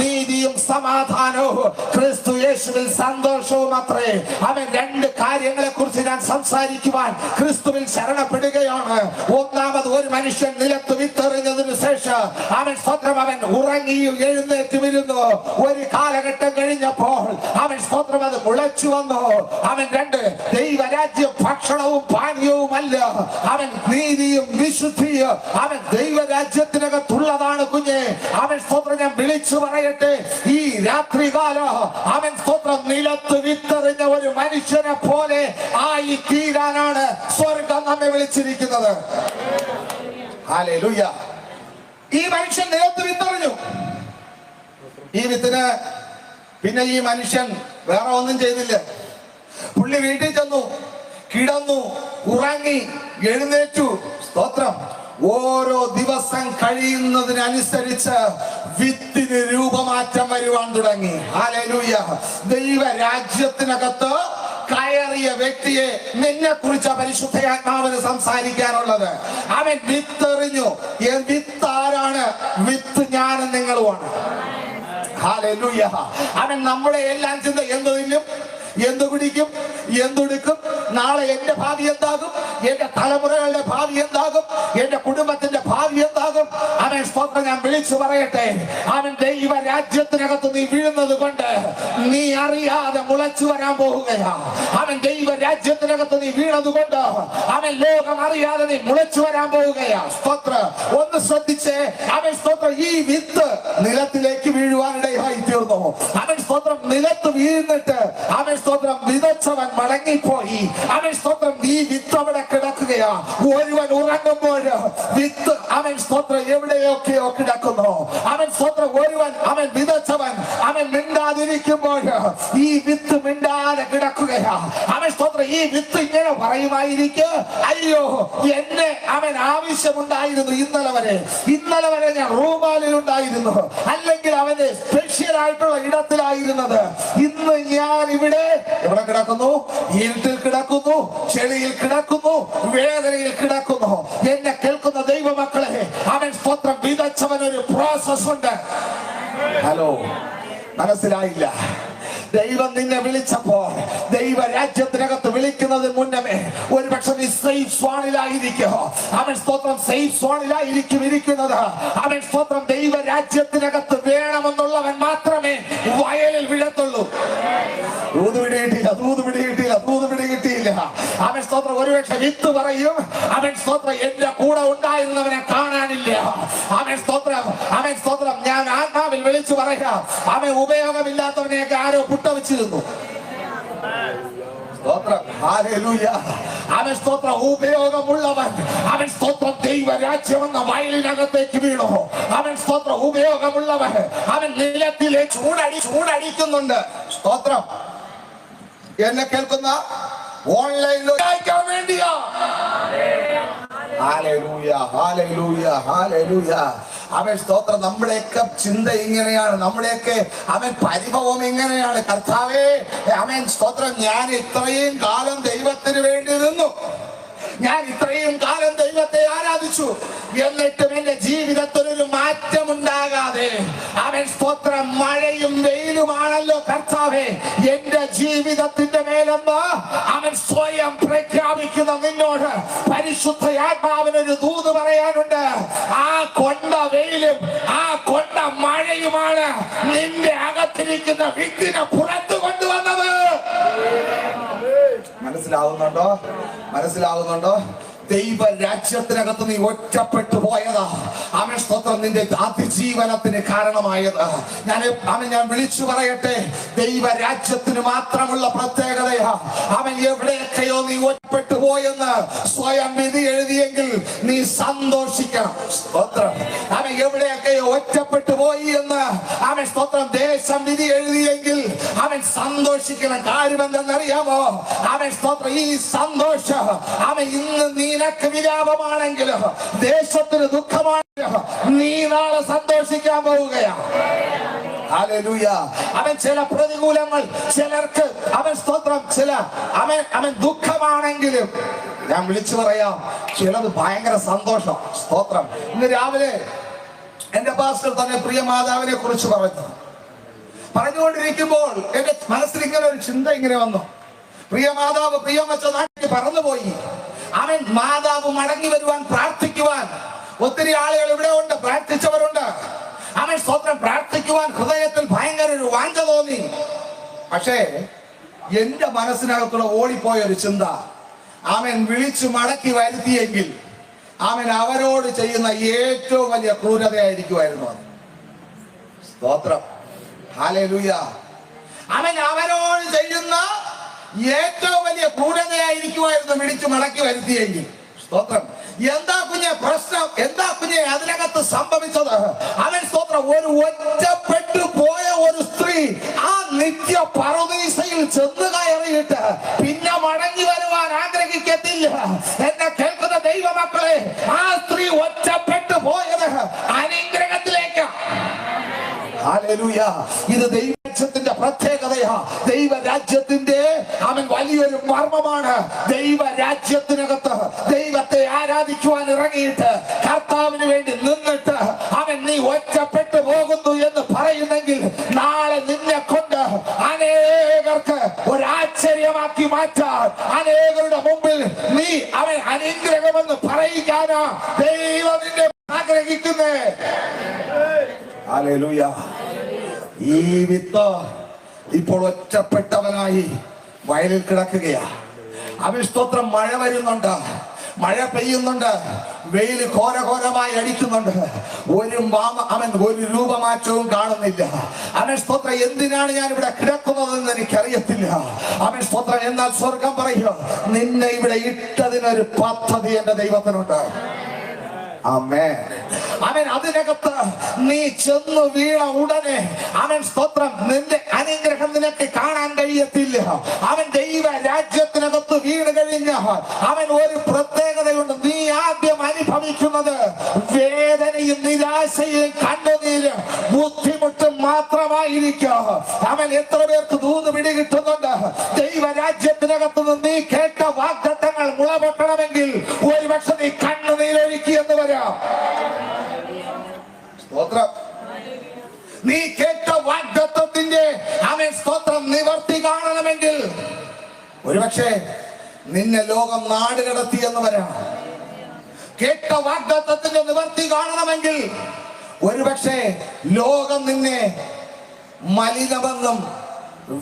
നീതിയും സമാധാനവും ക്രിസ്തു യേശുവിൽ സന്തോഷവും അത്രേ. അവൻ രണ്ട് കാര്യങ്ങളെ കുറിച്ച് ഞാൻ സംസാരിക്കുവാൻ ക്രിസ്തുവിൽ ശരണപ്പെടുകയാണ്. ഒന്നാമത് ഒരു മനുഷ്യൻ നിലത്ത് വിത്തെറിഞ്ഞതിനു ശേഷം അവൻ സ്തോത്രം അവൻ ഉറങ്ങിയും എഴുന്നേറ്റും ഇരുന്നു. ഒരു കാലഘട്ടം കഴിഞ്ഞപ്പോൾ അവൻ സ്തോത്രം അത് മുളച്ചു വന്നു. അവൻ രണ്ട് ദൈവരാജ്യം ഭക്ഷണവും പാനീയവുമല്ല, അവൻ നീതിയും വിശുദ്ധിയും അവൻ ദൈവരാജ്യത്തിനകത്തുള്ളതാണ് കുഞ്ഞെ. അവൻ സ്തോത്രം ഞാൻ വിളിച്ചു പറയട്ടെ, ഈ രാത്രികാലം അവൻ സ്തോത്രം നിലത്ത് വിത്തെറിഞ്ഞ ഒരു മനുഷ്യനെ പോലെ ആയി തീരാനാണ് സ്വർഗം നമ്മെ വിളിച്ചിരിക്കുന്നത്. ഹല്ലേലൂയ. ഈ മനുഷ്യൻ നിലത്ത് വിത്തെറിഞ്ഞു. ഈ വിത്തിന് പിന്നെ ഈ മനുഷ്യൻ വേറെ ഒന്നും ചെയ്തില്ല. പുള്ളി വീട്ടിൽ ചെന്നു, കിടന്നു, ഉറങ്ങി, എഴുന്നേറ്റു. സ്തോത്രം. ഓരോ ദിവസം കഴിയുന്നതിനനുസരിച്ച് വിത്തിന് രൂപമാറ്റം വരുവാൻ തുടങ്ങി. ഹല്ലേലൂയ. ദൈവരാജ്യത്തിനകത്ത് കയറിയ വ്യക്തിയെ നിന്നെ കുറിച്ച് പരിശുദ്ധാത്മാവിന് സംസാരിക്കാനുള്ളത്. അവൻ വിത്തെറിഞ്ഞു. വിത്ത് ആരാണ്? വിത്ത് ഞാനും നിങ്ങളുമാണ്. ഹല്ലേലൂയ. അവൻ നമ്മളെ എല്ലാം ചിന്ത എന്ത് തിന്നും, എന്ത് കുടിക്കും, എങ്ങനെയായിരിക്കും, എന്തെടുക്കും, നാളെ എന്റെ ഭാവി എന്താകും, എന്റെ തലമുറകളുടെ ഭാവി എന്താകും, എന്റെ കുടുംബത്തിന്റെ ഭാവി എന്താകും. അവൻ സ്തോത്രം ഞാൻ വിളിച്ചു പറയട്ടെ, അവൻ ദൈവ രാജ്യത്തിനകത്ത് നീ വീഴുന്നത് കൊണ്ട് നീ അറിയാതെ മുളച്ചു വരാൻ പോവുകയാ. അവൻ ദൈവ രാജ്യത്തിനകത്ത് നീ വീണത് കൊണ്ട് അവൻ ലോകം അറിയാതെ നീ മുളച്ചു വരാൻ പോവുകയാ. സ്തോത്രം ഒന്ന് ശ്രദ്ധിച്ചേ. അവൻ സ്തോത്രം ഈ വിത്ത് നിലത്തിലേക്ക് വീഴുവാനിടയായി തീർന്നു. അവൻ സ്തോത്രം നിലത്ത് വീഴുന്നിട്ട് അവൻ സ്തോത്രം വിതച്ചവൻ മടങ്ങിപ്പോയി. അവൻ സ്തോത്രം ഈ വിത്ത് അവിടെ കിടക്കുകയാ. ഒരുവൻ ഉറങ്ങുമ്പോൾ വിത്ത് അവൻ സ്തോത്രം എവിടെയൊക്കെയോ കിടക്കുന്നു. അവൻ സ്തോത്രം ഒരുവൻ അവൻ വിതച്ചവൻ അവൻ മിണ്ടാതിരിക്കുമ്പോൾ ഈ വിത്ത് മിണ്ടാതെ കിടക്കുകയാ. അവൻ സ്തോത്രം ഈ വിത്ത് ഇങ്ങനെ പറയുമായിരിക്കും, അയ്യോ എന്നെ അവൻ ആവശ്യമുണ്ടായിരുന്നു ഇന്നലെ വരെ ഞാൻ റൂമാലിൽ ഉണ്ടായിരുന്നു, അല്ലെങ്കിൽ അവന് സ്പെഷ്യൽ ആയിട്ടുള്ള ഇടത്തിലായിരുന്നത്. ഇന്ന് ഞാൻ ഇവിടെ കിടക്കുന്നു, ഇരുട്ടിൽ കിടക്കുന്നു, ചെളിയിൽ കിടക്കുന്നു, വേദനയിൽ കിടക്കുന്നു. എന്നെ കേൾക്കുന്ന ദൈവമക്കളെ, അവൻ സ്തോത്രം വിതച്ചവൻ ഒരു പ്രോസസ് ഉണ്ട്. ഹലോ, മനസ്സിലായില്ല? ദൈവം നിന്നെ വിളിച്ചപ്പോൾ ദൈവ രാജ്യത്തിനകത്ത് വിളിക്കുന്നതിന് മുന്നമേ ഒരുപക്ഷെ നീ സേഫ് സോണിലായിരിക്കും. അവൻ സ്തോത്രം സേഫ് സോണിലായിരിക്കും ഇരിക്കുന്നത്. അവൻ സ്തോത്രം ദൈവ രാജ്യത്തിനകത്ത് വേണമെന്നുള്ളവൻ മാത്രമേ വയലിൽ വീഴത്തുള്ളൂ. പിടികിട്ടിയില്ല. അവൻ സ്തോത്രം ഒരുപക്ഷെ വിത്ത് പറയും, അവൻ സ്തോത്രം എന്റെ കൂടെ ഉണ്ടായിരുന്നവനെ കാണാനില്ല. അവൻ സ്തോത്രം ഞാൻ ആത്മാവിൽ വിളിച്ചു പറയാം, അവൻ ഉപയോഗമില്ലാത്തവനെയൊക്കെ ആരോ പുട്ടവച്ചിരുന്നു. അവൻ സ്തോത്രം ഉപയോഗമുള്ളവൻ. അവൻ സ്തോത്രം ദൈവ രാജ്യമെന്ന വയലിനകത്തേക്ക് വീണു. അവൻ സ്തോത്രം ഉപയോഗമുള്ളവൻ. അവൻ നിലത്തിലെ ചൂടടിക്കുന്നുണ്ട്. സ്തോത്രം എന്നെ കേൾക്കുന്ന ഓൺലൈനിൽ അയക്കാൻ വേണ്ടിയാ. അവൻ സ്തോത്രം നമ്മുടെയൊക്കെ ചിന്ത ഇങ്ങനെയാണ്, നമ്മുടെയൊക്കെ അവൻ പരിഭവം ഇങ്ങനെയാണ്. കർത്താവേ, അവൻ സ്തോത്രം ഞാൻ ഇത്രയും കാലം ദൈവത്തിന് വേണ്ടി നിന്നു, ഞാൻ ഇത്രയും കാലം ദൈവത്തെ ആരാധിച്ചു, എന്നിട്ടും എന്റെ ജീവിതത്തിനൊരു മാറ്റമുണ്ടാകാതെ അവൻ സ്തോത്രം മഴയും വെയിലുമാണല്ലോ കർത്താവേ എന്റെ ജീവിതത്തിന്റെ മേലെന്ന് അവൻ സ്വയം പ്രഖ്യാപിക്കുന്ന നിന്നോട് പരിശുദ്ധ ആത്മാവിനൊരു ദൂത് പറയാനുണ്ട്. ആ കൊണ്ട വെയിലും ആ കൊണ്ട മഴയുമാണ് നിന്റെ അകത്തിരിക്കുന്ന വിത്തിനെ പുറത്തു കൊണ്ടുവന്നത്. മനസ്സിലാവുന്നുണ്ടോ? ദൈവ രാജ്യത്തിനകത്ത് നീ ഒറ്റപ്പെട്ടു പോയതാ. അവൻ സ്തോത്രം നിന്റെ അതിജീവനത്തിന് കാരണമായത്. ഞാൻ വിളിച്ചു പറയട്ടെ, ദൈവ രാജ്യത്തിന് മാത്രമുള്ള പ്രത്യേകതയാ. അവൻ എവിടെയൊക്കെയോ നീ ഒറ്റപ്പെട്ടു പോയെന്ന് സ്വയം വിധി എഴുതിയെങ്കിൽ നീ സന്തോഷിക്കണം. സ്തോത്രം. അവൻ എവിടെയൊക്കെയോ ഒറ്റപ്പെട്ടു പോയി എന്ന് അവൻ സ്തോത്രം ദേശം വിധി എഴുതിയെങ്കിൽ അവൻ സന്തോഷിക്കണം. കാര്യം എന്തെന്നറിയാമോ? അവൻ സ്തോത്രം ഈ സന്തോഷം അവൻ ഇന്ന് നിനക്ക് വിലാപമാണെങ്കിൽ, ദേശത്തിന് ദുഃഖമാണെങ്കിൽ, നീ നാളെ സന്തോഷിക്കാൻ പോവുകയാണ്. അവൻ ചില പ്രതികൂലങ്ങൾ ചിലർക്ക് അവൻ സ്തോത്രം അവൻ ദുഃഖമാണെങ്കിലും ഞാൻ വിളിച്ചു പറയാം, ചിലത് ഭയങ്കര സന്തോഷം. സ്തോത്രം. ഇന്ന് രാവിലെ എന്റെ പാസ്റ്റർ തന്നെ പ്രിയ മാതാവിനെ കുറിച്ച് പറഞ്ഞുകൊണ്ടിരിക്കുമ്പോൾ എന്റെ മനസ്സിൽ ഇങ്ങനെ ഒരു ചിന്ത ഇങ്ങനെ വന്നു. പ്രിയ മാതാവ് പ്രിയം വെച്ച നാട്ടിൽ പറന്നുപോയി. അവൻ മാതാവ് മടങ്ങി വരുവാൻ പ്രാർത്ഥിക്കുവാൻ ഒത്തിരി ആളുകൾ ഇവിടെ ഉണ്ട്, പ്രാർത്ഥിച്ചവരുണ്ട്. അവൻ സ്തോത്രം പ്രാർത്ഥിക്കുവാൻ ഹൃദയത്തിൽ ഭയങ്കര ഒരു വാഞ്ച തോന്നി. പക്ഷേ എന്റെ മനസ്സിനകത്തുള്ള ഓടിപ്പോയ ഒരു ചിന്ത, അവൻ വിളിച്ചു മടക്കി വരുത്തിയെങ്കിൽ അവൻ അവരോട് ചെയ്യുന്ന ഏറ്റവും വലിയ ക്രൂരതയായിരിക്കുമായിരുന്നു. സ്തോത്രം. ഹല്ലേലൂയ. അവൻ അവരോട് ചെയ്യുന്ന ഏറ്റവും വലിയ ക്രൂരതയായിരിക്കുമായിരുന്നു വിളിച്ചു മടക്കി വരുത്തിയെങ്കിൽ. സ്തോത്രം. എന്താ കുഞ്ഞെ പ്രശ്നം? എന്താ കുഞ്ഞെ അതിനകത്ത് സംഭവിച്ചത്? അവൻ സ്തോത്രം ഒരു ഒറ്റപ്പെട്ടു പോയ ഒരു സ്ത്രീ ആ നിത്യ പറുദീസയിൽ ചെന്ന് കയറിയിട്ട് പിന്നെ മടങ്ങി വരുവാൻ ആഗ്രഹിക്കത്തില്ല. എന്നെ കേൾക്കുന്ന ദൈവമക്കളെ, ആ സ്ത്രീ ഒറ്റപ്പെട്ടു പോയത് അനുഗ്രഹത്തിലേക്ക്. ഹല്ലേലൂയ. ഇത് ദൈവത്തിന്റെ പ്രത്യേകതയാ. ദൈവരാജ്യത്തിന്റെ അവൻ വലിയൊരു മർമ്മമാണ്. ദൈവരാജ്യത്തിനകത്ത് ദൈവത്തെ ആരാധിക്കുവാൻ ഇറങ്ങിയിട്ട് കർത്താവിന് വേണ്ടി നിന്നിട്ട് അവൻ നീ ഒറ്റപ്പെട്ടു പോകുന്നു എന്ന് പറയുന്നെങ്കിൽ നാളെ നിന്നെ കൊണ്ട് അനേകർക്ക് ഒരാശ്ചര്യ വിജയമാക്കി മാറ്റാൻ, അനേകരുടെ മുമ്പിൽ നീ അവൻ അനുഗ്രഹമെന്ന് പറയിക്കാനാ ദൈവം നിന്നെ ആഗ്രഹിക്കുന്നേ. ഹല്ലേലൂയ. ഈ വിത്ത് ഇപ്പോൾ ഒറ്റപ്പെട്ടവനായി വയലിൽ കിടക്കുകയാ. അവൻ സ്തോത്രം. മഴ വരുന്നുണ്ട്, മഴ പെയ്യുന്നുണ്ട്, വെയിൽ ഘോരഘോരമായി അടിക്കുന്നുണ്ട്. ഒരു രൂപമാറ്റവും കാണുന്നില്ല. അവൻ സ്തോത്രം. എന്തിനാണ് ഞാൻ ഇവിടെ കിടക്കുന്നതെന്ന് എനിക്കറിയത്തില്ല. അവൻ സ്തോത്രം. എന്നാൽ സ്വർഗം പറയുക, നിന്നെ ഇവിടെ ഇട്ടതിനൊരു പദ്ധതി എന്റെ ദൈവത്തിനുണ്ട്. ആമേൻ. അവൻ അതിനകത്ത് നീ ചെന്ന് വീണ ഉടനെ അവൻ സ്തോത്രം നിന്റെ അനുഗ്രഹം നിനക്ക് കാണാൻ കഴിയത്തില്ല. അവൻ ദൈവ രാജ്യത്തിനകത്ത് വീണ് കഴിഞ്ഞാൽ അവൻ ഒരു പ്രത്യേകതയുണ്ട്. നീ ആദ്യം അനുഭവിക്കുന്നത് വേദനയും നിരാശയും കണ്ണുനീരും ബുദ്ധിമുട്ടും മാത്രമായിരിക്കും. അവൻ എത്ര പേർക്ക് ദൂത് പിടികിട്ടുന്നുണ്ട്? ദൈവ രാജ്യത്തിനകത്ത് നിന്ന് നീ കേട്ട വാഗ്ദത്തങ്ങൾ മുളപൊട്ടണമെങ്കിൽ ഒരുപക്ഷെ നീ കണ്ണുനീരൊഴുക്കി എന്ന് വരാം. സ്തോത്രം. നീ കേട്ട വാഗ്ദത്തത്തിന്റെ അവൻ സ്തോത്രം നിവർത്തി കാണണമെങ്കിൽ ഒരുപക്ഷെ നിന്നെ ലോകം നാട് കടത്തി എന്ന് വരാം. കേട്ട വാഗ്ദത്തത്തിന്റെ നിവർത്തി കാണണമെങ്കിൽ ഒരുപക്ഷെ ലോകം നിന്നെ മലിനമെന്നും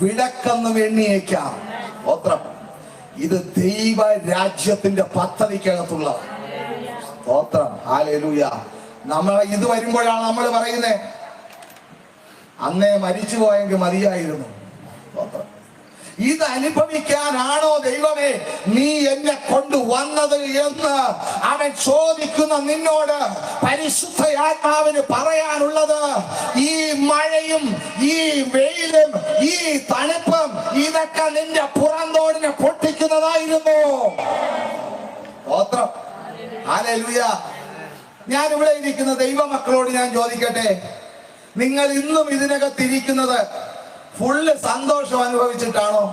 വിടക്കെന്നും എണ്ണിയേക്കാം. സ്തോത്രം. ഇത് ദൈവ രാജ്യത്തിന്റെ പദ്ധതിക്കകത്തുള്ള സ്തോത്രം. ഹല്ലേലൂയ. നമ്മൾ ഇത് വരുമ്പോഴാണ് നമ്മൾ പറയുന്നത്, അന്നേ മരിച്ചു പോയെങ്കിൽ മതിയായിരുന്നു. സ്തോത്രം. ഇത് അനുഭവിക്കാനാണോ ദൈവമേ നീ എന്നെ കൊണ്ടുവന്നത് എന്ന് അവൻ ചോദിക്കുന്ന നിന്നോട് പരിശുദ്ധ ആത്മാവിന് പറയാനുള്ളത്, ഈ മഴയും ഈ വെയിലും ഈ തണുപ്പും ഇതൊക്കെ നിന്റെ പുറന്തോടിനെ പൊട്ടിക്കുന്നതായിരുന്നു. സ്തോത്രം. ഹല്ലേലൂയ. ഞാൻ ഇവിടെ ഇരിക്കുന്ന ദൈവമക്കളോട് ഞാൻ ചോദിക്കട്ടെ, നിങ്ങൾ ഇന്നും ഇതിനകത്തിരിക്കുന്നത് ഫുള്ള് സന്തോഷം അനുഭവിച്ചിട്ടാണോ?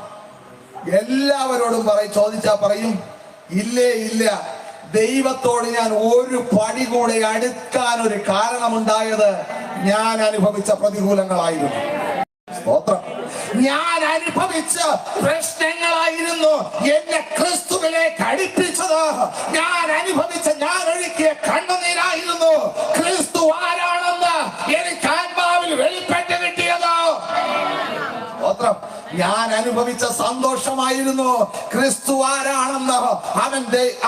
എല്ലാവരോടും ചോദിച്ചാ പറയും, ഇല്ലേ ഇല്ല. ദൈവത്തോട് ഞാൻ ഒരു പടി കൂടെ അടുക്കാൻ ഒരു കാരണമുണ്ടായത് ഞാൻ അനുഭവിച്ച പ്രതികൂലങ്ങളായിരുന്നു. സ്തോത്രം. ഞാൻ അനുഭവിച്ച പ്രശ്നങ്ങളായിരുന്നു എന്നെ ക്രിസ്തുവിലേക്ക് അടുപ്പിച്ചത്. ഞാൻ അനുഭവിച്ച, ഞാൻ ഒഴുക്കിയ കണ്ണുനീരായിരുന്നു ക്രിസ്തു ആരാണെന്ന് എനിക്ക് ആത്മാവിൽ വെളിപ്പെട്ട് കിട്ടിയത്. സ്തോത്രം. ഞാൻ അനുഭവിച്ച സന്തോഷമായിരുന്നു ക്രിസ്തു ആരാണെന്ന്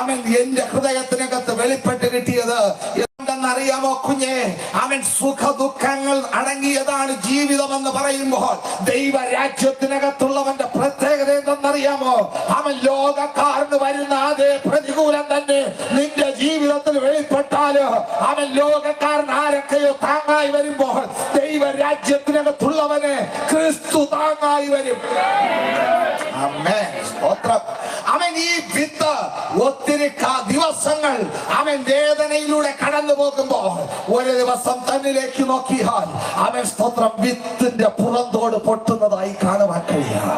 അവൻ എന്റെ ഹൃദയത്തിനകത്ത് വെളിപ്പെട്ട് കിട്ടിയത്. എന്തെന്നറിയാമോ കുഞ്ഞെ? അവൻ സുഖ ദുഃഖങ്ങൾ അടങ്ങിയതാണ് ജീവിതം എന്ന് പറയുമ്പോൾ ദൈവ രാജ്യത്തിനകത്തുള്ളവന്റെ പ്രത്യേകത എന്തെന്നറിയാമോ? അവൻ ലോകക്കാരന് വരുന്ന അതേ പ്രതികൂലം തന്നെ നിന്റെ ജീവിതത്തിൽ വെളിപ്പെട്ടാല് അവൻ ലോകക്കാരൻ ആരൊക്കെയോ താങ്ങായി വരുമ്പോൾ ദൈവ രാജ്യത്തിനകത്തുള്ളവന് ക്രിസ്തു താങ്ങായി വരും. ആമേൻ. സ്തോത്രം. അവൻ ഈ വിത്ത് ഒത്തിരി ദിവസങ്ങൾ അവൻ വേദനയിലൂടെ കടന്നു പോകുമ്പോൾ ഒരു ദിവസം തന്നിലേക്ക് നോക്കിയാൽ അവൻ സ്തോത്രം വിത്തിന്റെ പുറന്തോട് പൊട്ടുന്നതായി കാണുവാൻ കഴിയുക.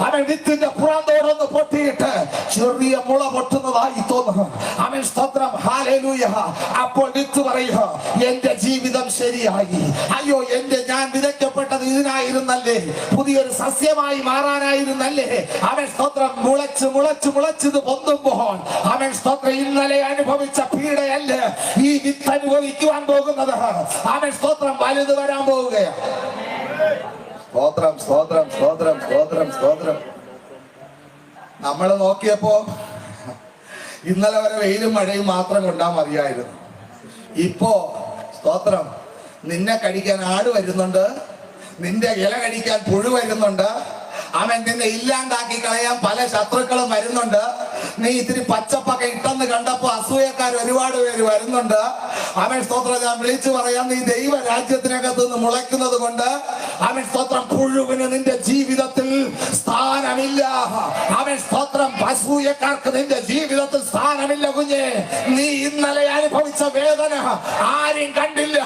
അവൻ വിത്തിന്റെ പുറന്തോടൊന്ന് പൊട്ടിയിട്ട് ചെറിയ മുള പൊട്ടുന്നതായി തോന്നുക. അവൻ സ്തോത്രം. ഹല്ലേലൂയ. അപ്പോൾ വിത്ത് പറയുക, എന്റെ ജീവിതം ശരിയായി. അയ്യോ, ഞാൻ വിതയ്ക്കപ്പെട്ടത് ഇതിനായിരുന്നല്ലേ, പുതിയൊരു സസ്യമായി മാറാനായിരുന്നല്ലേ. അവൻ സ്തോത്രം മുളച്ച് മുളച്ച് മുളച്ചത് പൊന്തുമ്പോൾ അവൻ സ്തോത്രം ഇന്നലെ അനുഭവിച്ച പീഡയല്ല ഈ വിത്ത് അനുഭവിക്കുവാൻ പോകുന്നത്. അവൻ സ്തോത്രം വലുത് വരാൻ പോവുകയാണ്. സ്തോത്രം. സ്തോത്രം. സ്തോത്രം. സ്തോത്രം. സ്തോത്രം. നമ്മൾ നോക്കിയപ്പോ ഇന്നലെ വരെ വെയിലും മഴയും മാത്രം കൊണ്ടാ മതിയായിരുന്നു. ഇപ്പോ സ്തോത്രം നിന്നെ കടിക്കാൻ ആട് വരുന്നുണ്ട്, നിന്റെ ഇല കടിക്കാൻ പുഴു വരുന്നുണ്ട്, അവൻ നിന്നെ ഇല്ലാണ്ടാക്കി കളയാൻ പല ശത്രുക്കളും വരുന്നുണ്ട്. നീ ഇത്തിരി പച്ചപ്പൊക്കെ ഇട്ടെന്ന് കണ്ടപ്പോ അസൂയക്കാർ ഒരുപാട് പേര് വരുന്നുണ്ട്. അവൻ സ്തോത്രം ഞാൻ വിളിച്ചു പറയാം, നീ ദൈവ രാജ്യത്തിനകത്ത് നിന്ന് മുളയ്ക്കുന്നത് കൊണ്ട് അവൻ സ്തോത്രം പുഴുവിന് നിന്റെ ജീവിതത്തിൽ സ്ഥാനമില്ല. അവൻ സ്തോത്രം അസൂയക്കാർക്ക് നിന്റെ ജീവിതത്തിൽ സ്ഥാനമില്ല കുഞ്ഞെ. നീ ഇന്നലെ അനുഭവിച്ച വേദന ആരും കണ്ടില്ല.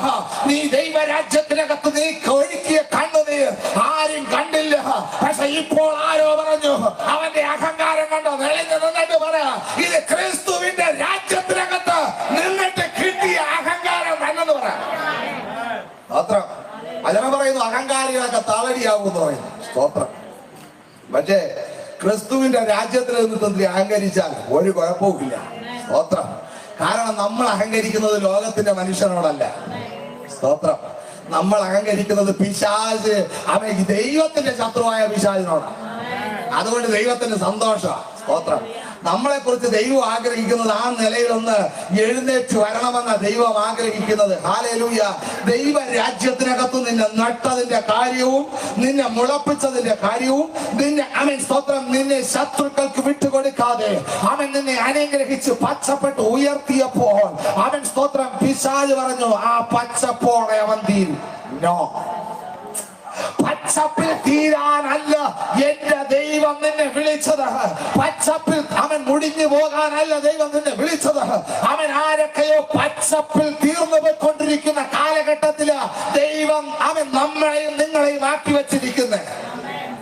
നീ ദൈവ രാജ്യത്തിനകത്ത് നീ ഒഴുക്കിയ കണ്ണുനീർ ആരും കണ്ടില്ല. പക്ഷെ ഇപ്പോൾ ആരോ പറഞ്ഞു, അവന്റെ അഹങ്കാരം കണ്ടോ നിലഞ്ഞു നിന്നിട്ട് പറയാ, ഇത് ക്രിസ്തുവിന്റെ രാജ്യത്തിനകത്ത് നിന്നിട്ട് കിട്ടിയ അഹങ്കാരം എന്നു പറയാം. സ്തോത്രം. വചനം പറയുന്നു അഹങ്കാരികളൊക്കെ താളടിയാകുമെന്ന് പറയുന്നു. സ്തോത്രം. പക്ഷേ ക്രിസ്തുവിന്റെ രാജ്യത്തിൽ നിന്നിട്ട് അഹങ്കരിച്ചാൽ ഒരു കുഴപ്പവുമില്ല. സ്തോത്രം. കാരണം നമ്മൾ അഹങ്കരിക്കുന്നത് ലോകത്തിന്റെ മനുഷ്യനോടല്ല. സ്തോത്രം. നമ്മൾ അഹങ്കരിക്കുന്നത് പിശാച്, അവൻ ദൈവത്തിന്റെ ശത്രുവായ പിശാചിനോടാണ്. അതുകൊണ്ട് ദൈവത്തിന്റെ സന്തോഷമാണ്. സ്തോത്രം. നമ്മളെ കുറിച്ച് ദൈവം ആഗ്രഹിക്കുന്നത് ആ നിലയിലൊന്ന് എഴുന്നേറ്റ് വരണമെന്ന ദൈവം ആഗ്രഹിക്കുന്നത്. ഹല്ലേലൂയ. ദൈവ രാജ്യത്തിനകത്ത് നിന്നെ നട്ടതിന്റെ കാര്യവും നിന്നെ മുളപ്പിച്ചതിന്റെ കാര്യവും സ്തോത്രം, നിന്നെ ശത്രുക്കൾക്ക് വിട്ടുകൊടുക്കാതെ അവൻ നിന്നെ അനുഗ്രഹിച്ച് പച്ചപ്പെട്ട് ഉയർത്തിയപ്പോൾ സ്തോത്രം, പിശാച് പറഞ്ഞു ആ പച്ചപ്പോടെ അവൻ തീരും. നോ, പച്ചപ്പിൽ തീരാനല്ല എന്റെ ദൈവം നിന്നെ വിളിച്ചത്. പച്ചപ്പിൽ അവൻ മുടിഞ്ഞു പോകാനല്ല ദൈവം നിന്നെ വിളിച്ചത്. അവൻ ആരൊക്കെയോ പച്ചപ്പിൽ തീർന്നു പോയിക്കൊണ്ടിരിക്കുന്ന കാലഘട്ടത്തില് ദൈവം അവൻ നമ്മളെയും നിങ്ങളെയും ആക്കി വെച്ചിരിക്കുന്നത്.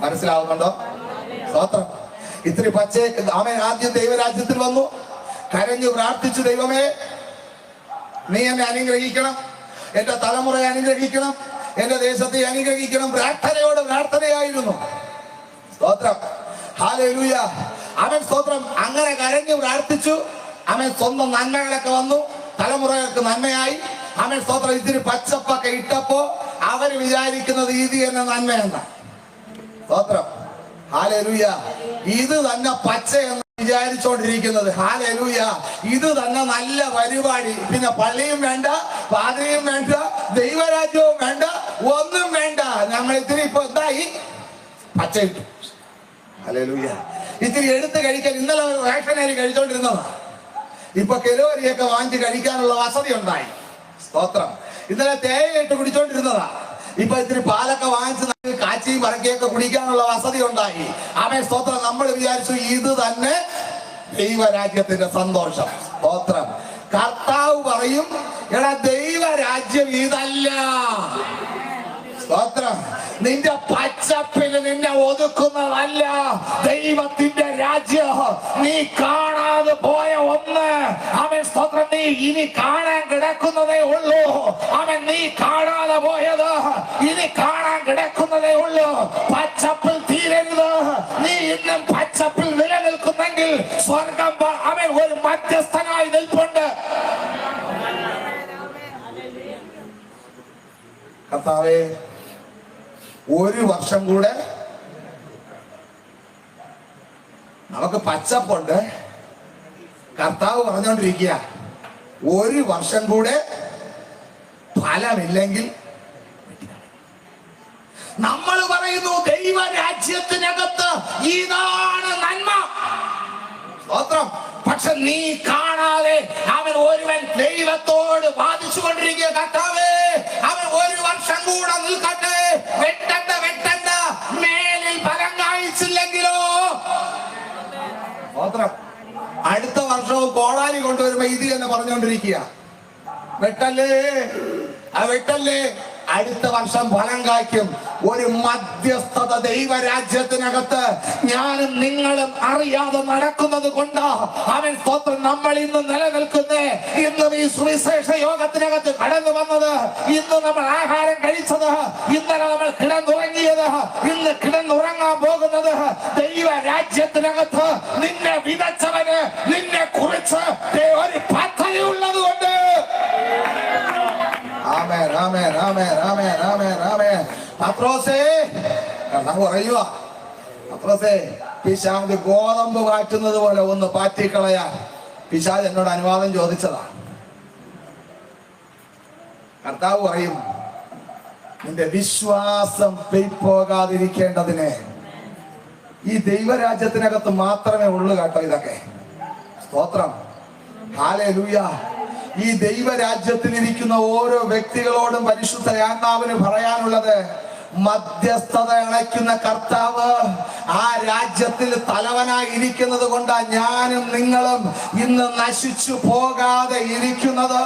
മനസ്സിലാവുന്നുണ്ടോ? സ്തോത്രം. ഇത്തിരി പച്ച അവൻ ആദ്യം ദൈവരാജ്യത്തിൽ വന്നു, കരഞ്ഞു പ്രാർത്ഥിച്ചു, ദൈവമേ നീ എന്നെ അനുഗ്രഹിക്കണം, എന്റെ തലമുറയെ അനുഗ്രഹിക്കണം, എന്റെ ദേശത്തെ അനുഗ്രഹിക്കണം. പ്രാർത്ഥനയോട് പ്രാർത്ഥനയായിരുന്നു. സ്തോത്രം. ഹല്ലേലൂയ. അവൻ സ്തോത്രം അങ്ങനെ കരഞ്ഞു പ്രാർത്ഥിച്ചു. അവൻ സ്വന്തം നന്മകളൊക്കെ വന്നു, തലമുറകൾക്ക് നന്മയായി. അവൻ സ്തോത്രം ഇത്തിരി പച്ചപ്പൊക്കെ ഇട്ടപ്പോ അവര് വിചാരിക്കുന്നത് ഇത് തന്നെ നന്മയെന്ന. സ്തോത്രം. ഹല്ലേലൂയ. ഇത് തന്നെ പച്ച എന്ന് വിചാരിച്ചോണ്ടിരിക്കുന്നത്. ഹല്ലേലൂയ. ഇത് തന്നെ നല്ല പരിപാടി. പിന്നെ പള്ളിയും വേണ്ട, പാതിരിയും വേണ്ട, ദൈവരാജ്യവും വേണ്ട, ഒന്നും വേണ്ട. ഞങ്ങൾ ഇത്തിരി ഇപ്പൊ എന്തായി പച്ചയിട്ടു. ഹല്ലേലൂയ. ഇത്തിരി എടുത്ത് കഴിക്കാൻ ഇന്നലെ റേഷനരി കഴിച്ചോണ്ടിരുന്നതാ. ഇപ്പൊ കിലോരിയൊക്കെ വാങ്ങിച്ച് കഴിക്കാനുള്ള വസതി ഉണ്ടായി. സ്തോത്രം. ഇന്നലെ തേയിലിട്ട് കുടിച്ചോണ്ടിരുന്നതാ. ഇപ്പൊ ഇത്തിരി പാലൊക്കെ വാങ്ങിച്ച് കാച്ചിയും പറക്കിയൊക്കെ കുടിക്കാനുള്ള വസതി ഉണ്ടായി. അവൻ സ്തോത്രം. നമ്മൾ വിചാരിച്ചു ഇത് തന്നെ ദൈവരാജ്യത്തിന്റെ സന്തോഷം. സ്തോത്രം. കർത്താവ് പറയും, എടാ ദൈവരാജ്യം ഇതല്ല. സ്തോത്രം. നിന്റെ പച്ചപ്പിന് നിന്നെ ഒതുക്കുന്നതല്ല ദൈവത്തിന്റെ രാജ്യം. നീ കാണാതെ പോയ ഒന്ന് അവൻ സ്തോത്രം, നീ ഇനി കാണാൻ കിടക്കുന്നതേ ഉള്ളൂ. അവൻ നീ കാണാതെ പോയത് ഇനി കാണാൻ കിടക്കുന്നതേ ഉള്ളൂ. പച്ചപ്പിൽ തീരരുത്. നീ ഇന്നും പച്ചപ്പിൽ നിലനിൽക്കുന്നെങ്കിൽ സ്വർഗം അവൻ ഒരു മധ്യസ്ഥനായി നിൽപ്പുണ്ട്. കർത്താവേ, ഒരു വർഷം കൂടെ നമുക്ക് പച്ചപ്പുണ്ട്. കർത്താവ് പറഞ്ഞോണ്ടിരിക്കുക, ഒരു വർഷം കൂടെ ഫലമില്ലെങ്കിൽ നമ്മൾ പറയുന്നു ദൈവരാജ്യത്തിനകത്ത് ഇതാണ് നന്മ. സ്തോത്രം. പക്ഷെ നീ കാണാതെ അവൻ ഒരുവൻ ദൈവത്തോട് വാദിച്ചു കൊണ്ടിരിക്കുക, കർത്താവേ അവൻ ഒരു വർഷം കൂടെ നിൽക്കട്ടെ, വെട്ടണ്ട വെട്ടണ്ട, മേലിൽ ഫലം കായ്ച്ചില്ലെങ്കിലോ. സ്തോത്രം. അടുത്ത വർഷവും കോടാലി കൊണ്ടുവരുമ്പോ ഇത് എന്ന് പറഞ്ഞുകൊണ്ടിരിക്കുക, വെട്ടല്ലേ ആ വെട്ടല്ലേ, അടുത്ത വർഷം ഫലം കായ്ക്കും. ഒരു മധ്യസ്ഥത ദൈവരാജ്യത്തിനകത്ത് ഞാനും നിങ്ങളും അറിയാതെ നടക്കുന്നത് കൊണ്ട് അവൻ സ്തോത്രം നമ്മൾ ഇന്ന് നിലനിൽക്കുന്നേ. ഇന്നും ഈ സുവിശേഷ യോഗത്തിനകത്ത് കടന്നു വന്നത്, ഇന്ന് നമ്മൾ ആഹാരം കഴിച്ചത്, ഇന്നലെ നമ്മൾ കിടന്നുറങ്ങിയത്, ഇന്ന് കിടന്നുറങ്ങാൻ പോകുന്നത് ദൈവരാജ്യത്തിനകത്ത് നിന്നെ വിതച്ചവന് നിന്നെ കുറിച്ച് ഒരു പദ്ധതി ഉള്ളത് കൊണ്ട്. ആമേൻ, ആമേൻ, ആമേൻ, ആമേൻ, ആമേൻ, ആമേൻ. പത്രോസേ, കർത്താവ് പറയുക, പത്രോസേ, പിശാച് ഗോതമ്പ് പാറ്റുന്നത് പോലെ ഒന്ന് പാറ്റിക്കളയാൻ പിശാച് എന്നോട് അനുവാദം ചോദിച്ചതാ. കർത്താവ് പറയും, നിന്റെ വിശ്വാസം പോകാതിരിക്കേണ്ടതിന് ഈ ദൈവരാജ്യത്തിനകത്ത് മാത്രമേ ഉള്ളൂ കേട്ടോ ഇതൊക്കെ. സ്തോത്രം. ഹല്ലേലൂയ. ഈ ദൈവരാജ്യത്തിലിരിക്കുന്ന ഓരോ വ്യക്തികളോടും പരിശുദ്ധ ആത്മാവിന് പറയാനുള്ളത്, മധ്യസ്ഥത അണയ്ക്കുന്ന കർത്താവ് ആ രാജ്യത്തിൽ തലവനായി ഇരിക്കുന്നത് കൊണ്ടാണ് ഞാനും നിങ്ങളും ഇന്ന് നശിച്ചു പോകാതെ ഇരിക്കുന്നത്.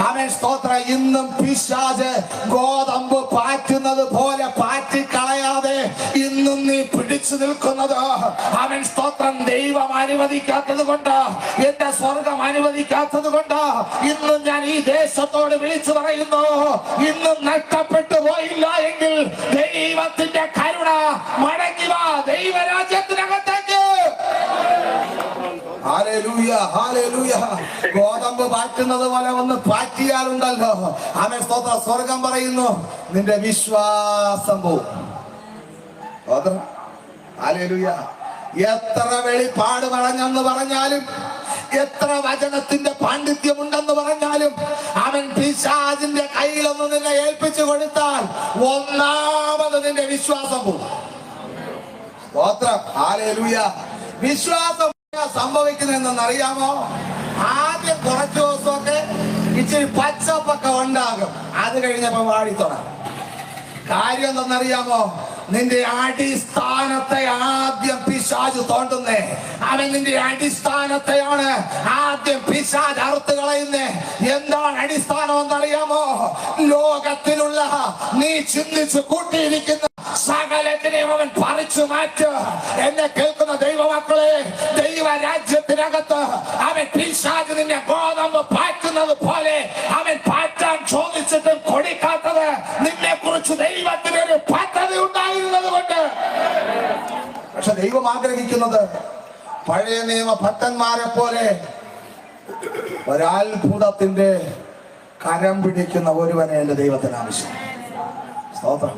അവൻ സ്തോത്ര, ഇന്നും പിശാച് ഗോതമ്പ് പാറ്റുന്നത് പോലെ പാറ്റിക്കളയാതെ ഇന്നും നീ പിടിച്ചു നിൽക്കുന്നത്. അവൻ സ്തോത്രം ദൈവം അനുവദിക്കാത്തത് കൊണ്ട്, എന്റെ സ്വർഗം അനുവദിക്കാത്തത് കൊണ്ട് ഇന്നും ഞാൻ ഈ ദേശത്തോട് വിളിച്ചു പറയുന്നു, ഇന്നും നഷ്ടപ്പെട്ടു പോയില്ല എങ്കിൽ ദൈവത്തിന്റെ കരുണ മടങ്ങി വാ ദൈവരാജ്യത്തിനകത്തേക്ക്. ഹല്ലേലൂയ. ഗോതമ്പ് പാറ്റുന്നത് പോലെ ഒന്ന് പാറ്റിയാലുണ്ടല്ലോ, ആമേൻ സ്തോത്രം, സ്വർഗം പറയുന്നു നിന്റെ വിശ്വാസം പോവും. സ്തോത്രം, ഹല്ലേലൂയ. എത്ര വെളിപ്പാട് പറഞ്ഞെന്ന് പറഞ്ഞാലും, എത്ര വചനത്തിന്റെ പാണ്ഡിത്യമുണ്ടെന്ന് പറഞ്ഞാലും, അവൻ പിശാചിന്റെ കയ്യിലൊന്ന് നിന്നെ ഏൽപ്പിച്ചു കൊടുത്താൽ ഒന്നാമത് നിന്റെ വിശ്വാസം പോകും. സ്തോത്രം, ഹല്ലേലൂയ. വിശ്വാസം സംഭവിക്കുന്നതെന്ന് അറിയാമോ? ആദ്യം കുറച്ചു ദിവസമൊക്കെ ഇച്ചിരി പച്ചപ്പൊക്കെ ഉണ്ടാകും, അത് കഴിഞ്ഞപ്പോ വാടിത്തുടങ്ങും. കാര്യം എന്തെന്നറിയാമോ? നിന്റെ അടിസ്ഥാനത്തെ ആദ്യം പിശാച് തോണ്ടുന്നേ. അവൻ നിന്റെ അടിസ്ഥാനത്തെയാണ് ആദ്യം പിശാച് അറുത്ത് കളയുന്നേ. എന്താണ് അടിസ്ഥാനം എന്നറിയാമോ? ലോകത്തിലുള്ള നീ ചിന്തിച്ചു കൂട്ടിയിരിക്കുന്ന സകലത്തിനെയും അവൻ പറിച്ചു മാറ്റുക. എന്നെ കേൾക്കുന്ന ദൈവമക്കളെ, ദൈവരാജ്യത്തിനകത്ത് അവൻ പിശാച് നിന്നെ ഗോതമ്പ് പാറ്റുന്നത് പോലെ അവൻ പാറ്റാൻ ചോദിച്ചിട്ടും കൊടുക്കാത്തത് നിന്നെ കുറിച്ച് ദൈവത്തിന് ഒരു പദ്ധതി ഉണ്ടായിരുന്നത് കൊണ്ട്. പക്ഷെ ദൈവം ആഗ്രഹിക്കുന്നത് പഴയ നിയമ ഭക്തന്മാരെ പോലെ ഒരത്ഭുതത്തിന്റെ കരം പിടിക്കുന്ന ഒരുവനെ എന്റെ ദൈവത്തിന് ആവശ്യം. സ്തോത്രം.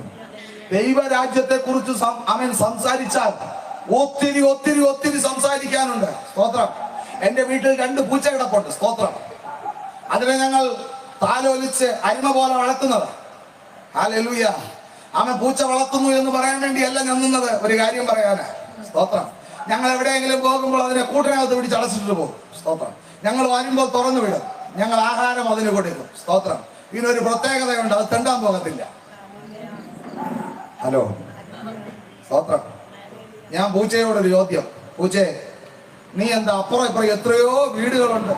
ദൈവരാജ്യത്തെ കുറിച്ച് അവൻ സംസാരിച്ചാൽ ഒത്തിരി ഒത്തിരി ഒത്തിരി സംസാരിക്കാനുണ്ട്. സ്തോത്രം. എന്റെ വീട്ടിൽ 2 പൂച്ച കിടപ്പുണ്ട്. സ്തോത്രം. അതിനെ ഞങ്ങൾ താലോലിച്ച് അരിമ പോലെ വളർത്തുന്നത്. ഹല്ലേലൂയ. അവൻ പൂച്ച വളർത്തുന്നു എന്ന് പറയാൻ വേണ്ടിയല്ല നിന്നത്, ഒരു കാര്യം പറയാനാ. സ്തോത്രം. ഞങ്ങൾ എവിടെയെങ്കിലും പോകുമ്പോൾ അതിനെ കൂട്ടിനകത്ത് പിടിച്ച് അടച്ചിട്ട് പോകും. സ്തോത്രം. ഞങ്ങൾ വരുമ്പോൾ തുറന്നു വിടും. ഞങ്ങൾ ആഹാരം അതിന് കൊടുക്കും. സ്തോത്രം. ഇതിനൊരു പ്രത്യേകതയുണ്ട്, അത് തെണ്ടാൻ പോകത്തില്ല. ഹലോ, സ്തോത്രം. ഞാൻ പൂച്ചയോടൊരു ചോദ്യം, പൂച്ചേ നീ എന്താ അപ്പുറം ഇപ്പുറം എത്രയോ വീടുകളുണ്ട്,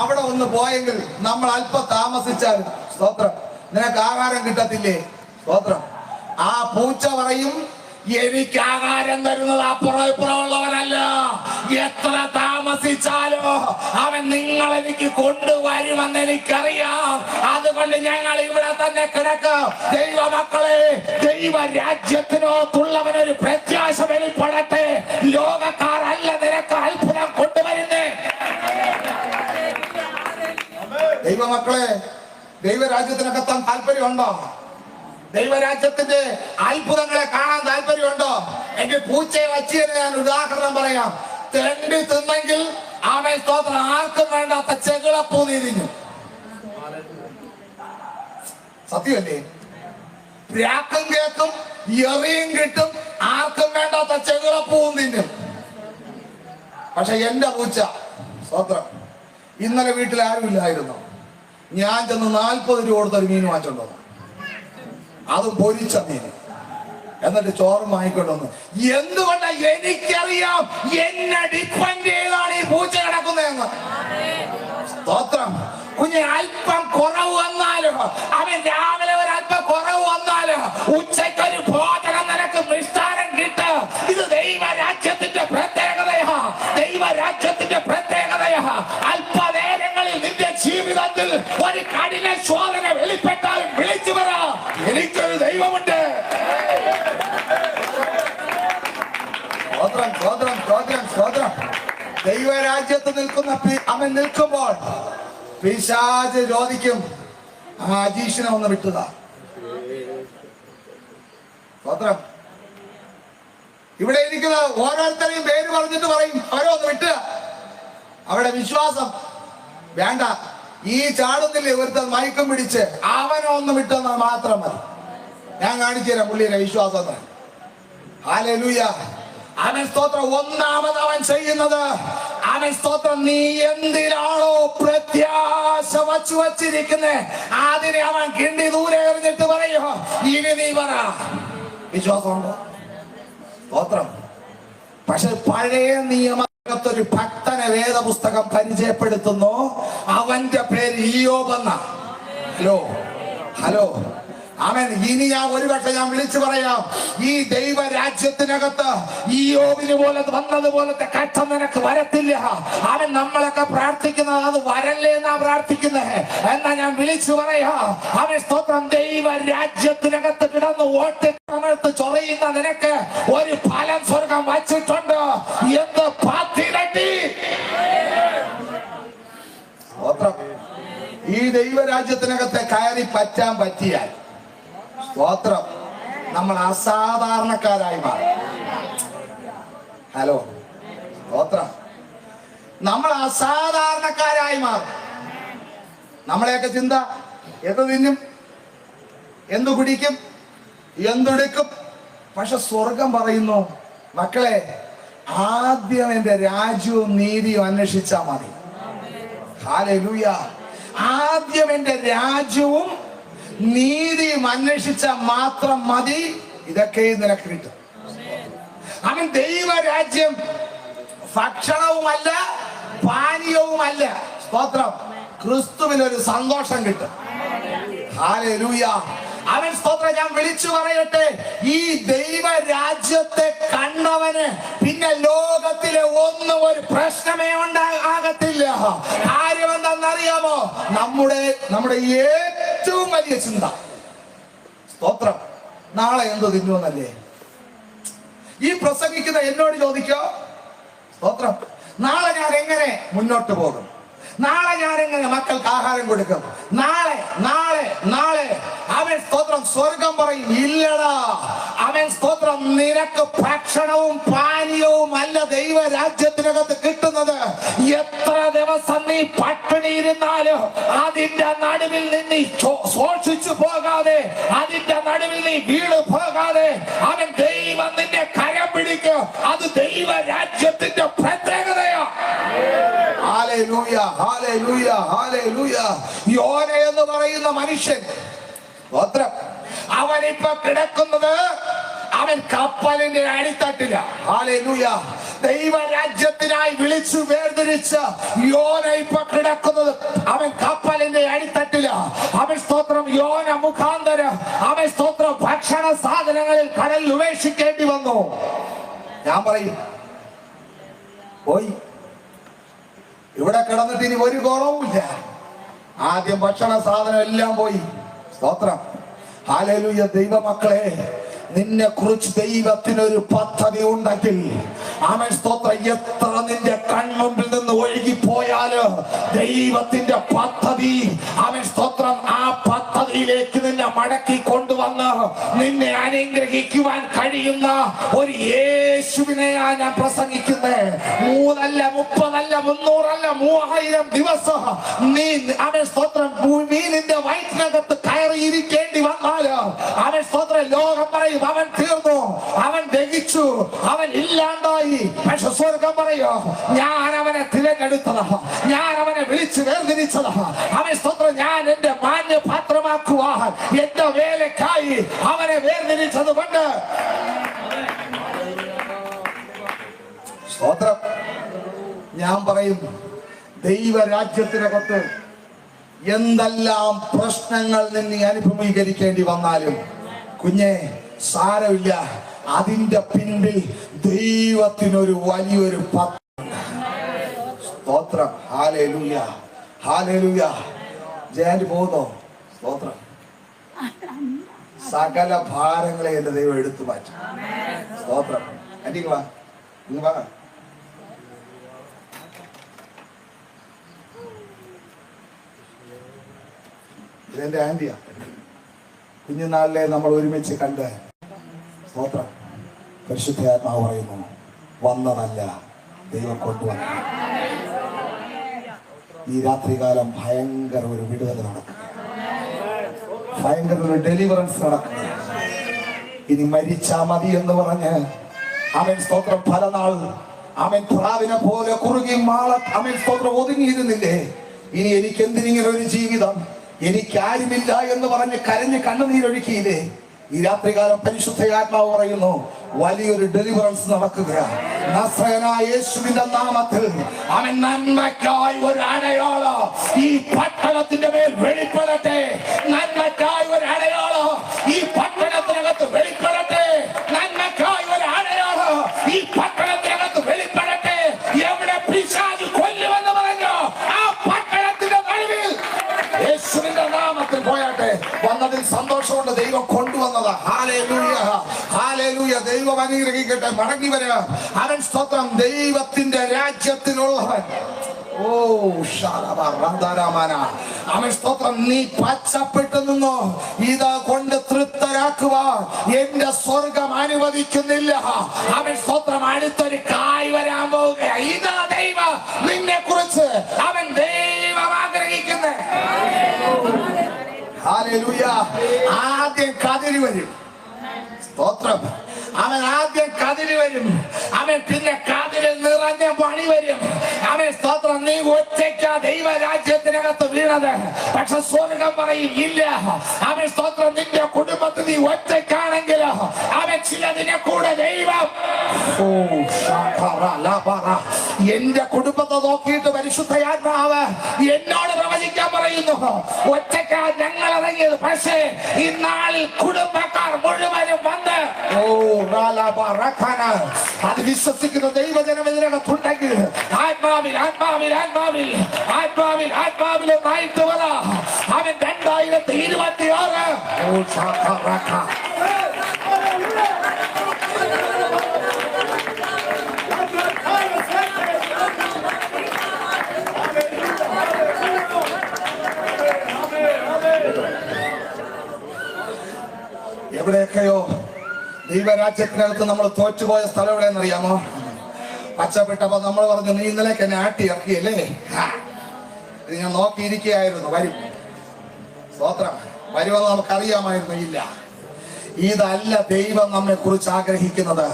അവിടെ ഒന്ന് പോയെങ്കിൽ നമ്മൾ അല്പം താമസിച്ചാൽ സ്തോത്രം നിനക്ക് ആഹാരം കിട്ടത്തില്ലേ? സ്തോത്രം. ആ പൂച്ച പറയും, എനിക്ക് ആഹാരം തരുന്നത് അപ്പുറം ഇപ്പുറം ഉള്ളവരല്ല, എത്ര താമസിച്ചാലോ അവൻ നിങ്ങൾ എനിക്ക് കൊണ്ടുവരുമെന്ന് എനിക്കറിയാം, അതുകൊണ്ട് ഞങ്ങൾ ഇവിടെ തന്നെ കിടക്കും. ദൈവമക്കളെ, ദൈവരാജ്യത്തിനോത്തുള്ളവനൊരു പ്രത്യാശ വെളിപ്പെടട്ടെ. ലോകക്കാരല്ല നിനക്ക് അത്ഭുതം കൊണ്ടുവരുന്നേ. ദൈവമക്കളെ, ദൈവരാജ്യത്തിനകത്താൻ താല്പര്യമുണ്ടോ? ദൈവരാജ്യത്തിന്റെ അത്ഭുതങ്ങളെ കാണാൻ താല്പര്യമുണ്ടോ? എങ്കിൽ പൂച്ചയെ വച്ച് ഞാൻ ഉദാഹരണം പറയാം. തെണ്ടി തിന്നെങ്കിൽ അവൻ സ്തോത്രം ആർക്കും വേണ്ടാത്ത ചെകിളപ്പൂ നീതിഞ്ഞു. സത്യമല്ലേ? പ്രാക്കും കേക്കും എറിയും കിട്ടും, ആർക്കും വേണ്ടാത്ത ചെകിളപ്പൂവും തിന്നും. പക്ഷെ എന്റെ പൂച്ച സ്തോത്രം ഇന്നലെ വീട്ടിൽ ആരുമില്ലായിരുന്നു. ഞാൻ ചെന്ന് 40 രൂപ കൊടുത്തൊരു മീൻ വാങ്ങിച്ചോണ്ടോ, അതും പൊരിച്ച മീൻ. എന്നിട്ട് ചോറും വാങ്ങിക്കൊണ്ടുവന്നു. എന്തുകൊണ്ടാ? എനിക്കറിയാം എന്നെ ഡിപ്പെൻഡ് ചെയ്താണ് ഈ പൂച്ച കിടക്കുന്നതെന്ന്. സ്തോത്രം. കുഞ്ഞ് അല്പം കുറവ് വന്നാലും, അവൻ രാവിലെ ഒരു അല്പം കുറവ് വന്നാലും ഉച്ചയ്ക്കൊരു ഭോജനം നിനക്ക് മിഷ്ടാനം കിട്ടും. ഇത് ദൈവരാജ്യത്തിന്റെ പ്രത്യേകതയാ. ദൈവരാജ്യത്തിന്റെ പ്രത്യേകതയാ. അല്പനേരങ്ങളിൽ നിന്റെ ജീവിതത്തിൽ ഒരു കഠിന ശോധന വെളിപ്പെട്ടാലും വിളിച്ചു പറ, എനിക്കൊരു ദൈവമുണ്ട്. സ്തോത്രം, സ്തോത്രം, സ്തോത്രം, സ്തോത്രം. ദൈവരാജ്യത്ത് നിൽക്കുന്ന അവൻ നിൽക്കുമ്പോൾ പിശാച് ചോദിക്കും, ആ അജീഷിനെ ഒന്ന് വിട്ടുക. സ്തോത്രം. ഇവിടെ ഇരിക്കുന്ന ഓരോരുത്തരെയും പേര് പറഞ്ഞിട്ട് പറയും, അവരെ ഒന്ന് വിട്ടുക. അവിടെ വിശ്വാസം വേണ്ട. ഈ ചാടുന്നില്ലേ ഒരുത്തൻ മയക്കം പിടിച്ച്, അവനെ ഒന്ന് വിട്ടെന്നാൽ മാത്രം മതി. ഞാൻ കാണിച്ചു തരാം പുള്ളിയുടെ വിശ്വാസം. ഹല്ലേലൂയ. അവൻ സ്തോത്രം ഒന്നാമത് അവൻ ചെയ്യുന്നത്, അവൻ സ്തോത്രം നീ എന്തിനാണോ പ്രത്യാശ വച്ചിരിക്കുന്നേ അതിനെ അവൻ കിണ്ടി ദൂരെ എറിഞ്ഞിട്ട് പറയോ, ഇനി നീ പറ. വിശ്വാസമുണ്ടോ? സ്തോത്രം. പക്ഷെ പഴയ നിയമത്തൊരു ഭക്തനെ വേദപുസ്തകം പരിചയപ്പെടുത്തുന്നു. അവന്റെ പേര് ഇയ്യോബ് എന്ന. Hello, hello. അവൻ ഇനി ഒരുപക്ഷെ ഞാൻ വിളിച്ചു പറയാം, ഈ ദൈവരാജ്യത്തിനകത്ത് ഇയ്യോബിന് പോലെ വന്നതുപോലത്തെ കഷ്ടം നിനക്ക് വരത്തില്ല. അവൻ നമ്മളൊക്കെ പ്രാർത്ഥിക്കുന്നത് അത് വരല്ലേ എന്നാ പ്രാർത്ഥിക്കുന്നത്. എന്നാ ഞാൻ വിളിച്ചു പറയാ, അവൻ സ്തോത്രം ദൈവരാജ്യത്തിനകത്ത് കിടന്ന് വോട്ട് സമയത്ത് ചൊറിയുന്ന നിനക്ക് ഒരു ഫലം സ്വർഗം വച്ചിട്ടുണ്ട്. എന്ത് പാത്തിരട്ടി ഈ ദൈവരാജ്യത്തിനകത്തെ കയറി പറ്റാൻ പറ്റിയാൽ സ്തോത്രം, നമ്മൾ അസാധാരണക്കാരായി മാറും. ഹലോ, സ്തോത്രം, നമ്മൾ അസാധാരണക്കാരായി മാറും. നമ്മളെയൊക്കെ ചിന്ത എന്ത് തിന്നും, എന്തു കുടിക്കും, എന്തെടുക്കും. പക്ഷെ സ്വർഗം പറയുന്നു, മക്കളെ, ആദ്യം എന്റെ രാജ്യവും നീതിയും അന്വേഷിച്ചാൽ മതി. ഹല്ലേലൂയ. ആദ്യം എന്റെ രാജ്യവും നീതിയും അന്വേഷിച്ചാൽ മാത്രം മതി, ഇതൊക്കെ നിനക്ക് കിട്ടും. അവൻ ദൈവരാജ്യം ഭക്ഷണവുമല്ല പാനീയവുമല്ല. സ്തോത്രം. ക്രിസ്തുവിനൊരു സന്തോഷം കിട്ടും. ഹല്ലേലൂയ. അവൻ സ്തോത്രം. ഞാൻ വിളിച്ചു പറയട്ടെ, ഈ ദൈവരാജ്യത്തെ കണ്ടവന് പിന്നെ ലോകത്തിലെ ഒന്നും ഒരു പ്രശ്നമേ ആകത്തില്ല. കാര്യം എന്താണെന്നറിയാമോ? നമ്മുടെ ഏറ്റവും വലിയ ചിന്ത, സ്തോത്രം, നാളെ എന്ത് തിന്നുവെന്നല്ലേ. ഈ പ്രസംഗിക്കുന്ന എന്നോട് ചോദിക്കോ, സ്തോത്രം, നാളെ ഞാൻ എങ്ങനെ മുന്നോട്ട് പോകും, നാളെ ഞാൻ എങ്ങനെ മക്കൾക്ക് ആഹാരം കൊടുക്കും, നാളെ നാളെ നാളെ. അവൻ സ്തോത്രം സ്വർഗം പറയും, ഇല്ലടാ. അവൻ സ്തോത്രം, നിനക്ക് ഭക്ഷണവും പാനീയവും അല്ല ദൈവരാജ്യത്തിനകത്ത് കിട്ടുന്നത്. എത്ര ദിവസം നീ പട്ടിണി ഇരുന്നാലും അതിന്റെ നടുവിൽ നിന്ന് ശോഷിച്ചു പോകാതെ, അതിന്റെ നടുവിൽ നീ വീണ് പോകാതെ അവൻ ദൈവം നിന്നെ കരം പിടിക്കും. അത് ദൈവരാജ്യത്തിന്റെ പ്രത്യേകതയാ. Hallelujah, hallelujah, hallelujah. യോന എന്ന് പറയുന്ന മനുഷ്യൻ, അവനിപ്പോ കിടക്കുന്നത് അവൻ കപ്പലിന്റെ അടിത്തട്ടില്ല. ഹല്ലേലൂയ. ദൈവരാജ്യത്തിനായി വിളിച്ചു വേർതിരിച്ച യോന ഇപ്പൊ കിടക്കുന്നത് അവൻ കപ്പലിന്റെ അടിത്തട്ടില്ല. അവൻ സ്തോത്രം യോന മുഖാന്തരം അവൻ സ്തോത്രം ഭക്ഷണ സാധനങ്ങളിൽ കടലിൽ ഉപേക്ഷിക്കേണ്ടി വന്നു. ഞാൻ പറയും, പോയി ഇവിടെ കിടന്നിട്ട് ഇനി ഒരു കുറവുമില്ല. ആദ്യം ഭക്ഷണ സാധനം എല്ലാം പോയി. സ്തോത്രം. ഹല്ലേലൂയ. ദൈവമക്കളെ, നിന്നെ കുറിച്ച് ദൈവത്തിനൊരു പദ്ധതി ഉണ്ടെങ്കിൽ അവൻ സ്തോത്രം എത്ര നിന്റെ കൺമുമ്പിൽ നിന്ന് ഒഴുകിപ്പോയാല് ദൈവത്തിന്റെ പദ്ധതി അവൻ സ്തോത്രം ആ പദ്ധതിയിലേക്ക് നിന്നെ മടക്കി കൊണ്ടുവന്ന് നിന്നെ അനുഗ്രഹിക്കുവാൻ കഴിയുന്ന ഒരു യേശുവിനെയാ ഞാൻ പ്രസംഗിക്കുന്നത്. 3 അല്ല 30 അല്ല 300 അല്ല 3000 ദിവസം നീ അവൻ സ്തോത്രം മീനിന്റെ വയറ്റിനകത്ത് കയറിയിരിക്കേണ്ടി വന്നാല് അവൻ സ്തോത്രം ലോകം പറയും അവൻ തീർന്നു, അവൻ ദഹിച്ചു, അവൻ ഇല്ലാണ്ടായി. പക്ഷെ സ്വർഗം പറയോ, ഞാൻ അവനെ തിരഞ്ഞെടുത്തതാ, ഞാൻ അവനെ വിളിച്ചു വേർതിരിച്ചതാ. അവൻ സ്തോത്രം ഞാൻ എന്റെ മാന്യ പാത്രമാക്കുവാൻ എന്റെ വേലക്കായി അവനെ വേർതിരിച്ചത് കൊണ്ട്. സ്തോത്രം. ഞാൻ പറയും, ദൈവരാജ്യത്തിനകത്ത് എന്തെല്ലാം പ്രശ്നങ്ങൾ നിന്നെ അനുഭവീകരിക്കേണ്ടി വന്നാലും കുഞ്ഞെ സാരമില്ല. അതിന്റെ പിന്നിൽ ദൈവത്തിനൊരു വലിയൊരു സ്തോത്രം. Hallelujah, hallelujah. ജയന്റ് പോകുന്നോ? സ്തോത്രം. സകല ഭാരങ്ങളെ എന്റെ ദൈവം എടുത്തു മാറ്റും. സ്തോത്രം. ആന്റി വാ, ഇങ്ങ് വാ. ഇതെന്റെ ആന്റിയാ. കുഞ്ഞുനാളിലെ നമ്മൾ ഒരുമിച്ച് കണ്ട് സ്തോത്രം. പരിശുദ്ധാത്മാവ് പറയുന്നു, വന്നതല്ല ദൈവം കൊണ്ടുവന്നു. ഈ രാത്രികാലം ഭയങ്കര ഒരു വിടുതൽ നടക്കുന്നു, ഭയങ്കര ഒരു ഡെലിവറൻസ് നടക്കുന്നു. ഇനി മരിച്ചാ മതി എന്ന് പറഞ്ഞ് അവൻ സ്തോത്രം പല നാൾ അവൻ പ്രാവിനെ പോലെ കുറുകി അവൻ സ്തോത്രം ഒതുങ്ങിയിരുന്നില്ലേ. ഇനി എനിക്ക് എന്തിനിങ്ങനെ ഒരു ജീവിതം, എനിക്കാരുമില്ല എന്ന് പറഞ്ഞ് കരഞ്ഞ് കണ്ണുനീരൊഴുക്കിയില്ലേ. ഈ രാത്രികാലം പരിശുദ്ധയാത്മാവ് പറയുന്നു, വലിയൊരു ഡെലിവറൻസ് നടക്കുകയാണ്. നസ്രയനായ യേശുവിന്റെ നാമത്തിൽ അവൻ നന്മയ്ക്കായി ഒരു അടയാളം ഈ പട്ടണത്തിന്റെ മേൽ വെളിപ്പെടട്ടെ. നന്മയ്ക്കായി ഒരു അടയാളം ഈ പട്ടണത്തിനകത്ത് വെളിപ്പെടട്ടെ. നന്മയ്ക്കായി ഒരു അടയാളം ഈ പട്ടണത്തിനകത്ത് വെളിപ്പെടട്ടെ. എവിടെ പിശാച് കൊല്ലുമെന്ന് പറഞ്ഞോ ആ പട്ടണത്തിന്റെ നടുവിൽ യേശുവിന്റെ നാമത്തിൽ പോയാട്ടെ. വന്നതിൽ സന്തോഷമുണ്ട്. ദൈവം കൊണ്ടുവന്നതാ. Hallelujah, hallelujah. ദൈവം അനുഗ്രഹിക്കട്ടെ. മടങ്ങി വരിക. അവൻ സ്തോത്രം ദൈവത്തിന്റെ രാജ്യത്തിലുള്ളവൻ. ഓ അവൻ സ്തോത്രം, നീ പച്ചപ്പെട്ടു നിന്നോ ഇതാ കൊണ്ട് തൃപ്തരാക്കുവാൻ എന്റെ സ്വർഗം അനുവദിക്കുന്നില്ല. അവൻ സ്തോത്രം, അടുത്തൊരു കായ് വരാൻ പോവുക. ഇതാ ദൈവം നിന്നെ കുറിച്ച് അവൻ ദൈവം ആഗ്രഹിക്കുന്നത്. ഹല്ലേലൂയ. ആദ്യം കതിരി വരും. സ്തോത്രം. അവൻ ആദ്യം കതിരി വരും. അവൻ പിന്നെ കതിരിൽ നിറഞ്ഞ പണി വരും. അവൻ സ്തോത്രം, നീ ഒറ്റയ്ക്കാ ദൈവരാജ്യത്തിനകത്ത് വീണത്. പക്ഷെ സ്വർഗം പറയും ഇല്ല. അവൻ സ്തോത്രം, നിന്റെ കുടുംബത്തിൽ നീ ഒറ്റയ്ക്കാണെങ്കിൽ അവൻ ചിലതിനെ കൂടെ ദൈവം. എന്റെ കുടുംബത്തെ നോക്കിയിട്ട് പരിശുദ്ധയാത്മാവ് എന്നോട് പ്രവചിക്കാൻ പറയുന്നു, ഒറ്റയ്ക്കാ ഞങ്ങൾ ഇറങ്ങിയത്. പക്ഷേ ഇന്നാളിൽ കുടുംബക്കാർ മുഴുവനും വന്ന് അത് വിശ്വസിക്കുന്ന ദൈവജനം ഇതിനകത്തുണ്ടെങ്കിൽ ആത്മാവിൽ ആത്മാവിൽ ആത്മാവിൽ ആത്മാവിൽ ആത്മാവിൽ ആയിട്ട് വര. അവൻ 2026 എവിടെയൊക്കെയോ ദൈവരാജ്യത്തിനകത്ത് നമ്മൾ തോറ്റുപോയ സ്ഥലം എവിടെയെന്നറിയാമോ? പച്ചപ്പെട്ടപ്പോ നമ്മൾ പറഞ്ഞു, നീ ഇന്നലേക്ക് എന്നെ ആട്ടി ഇറക്കിയല്ലേ? ഇത് ഞാൻ നോക്കിയിരിക്കുകയായിരുന്നു. വരും, സ്തോത്രം, വരുമെന്ന് നമുക്കറിയാമായിരുന്നു. ഇല്ല, ഇതല്ല ദൈവം നമ്മെ കുറിച്ച് ആഗ്രഹിക്കുന്നത്.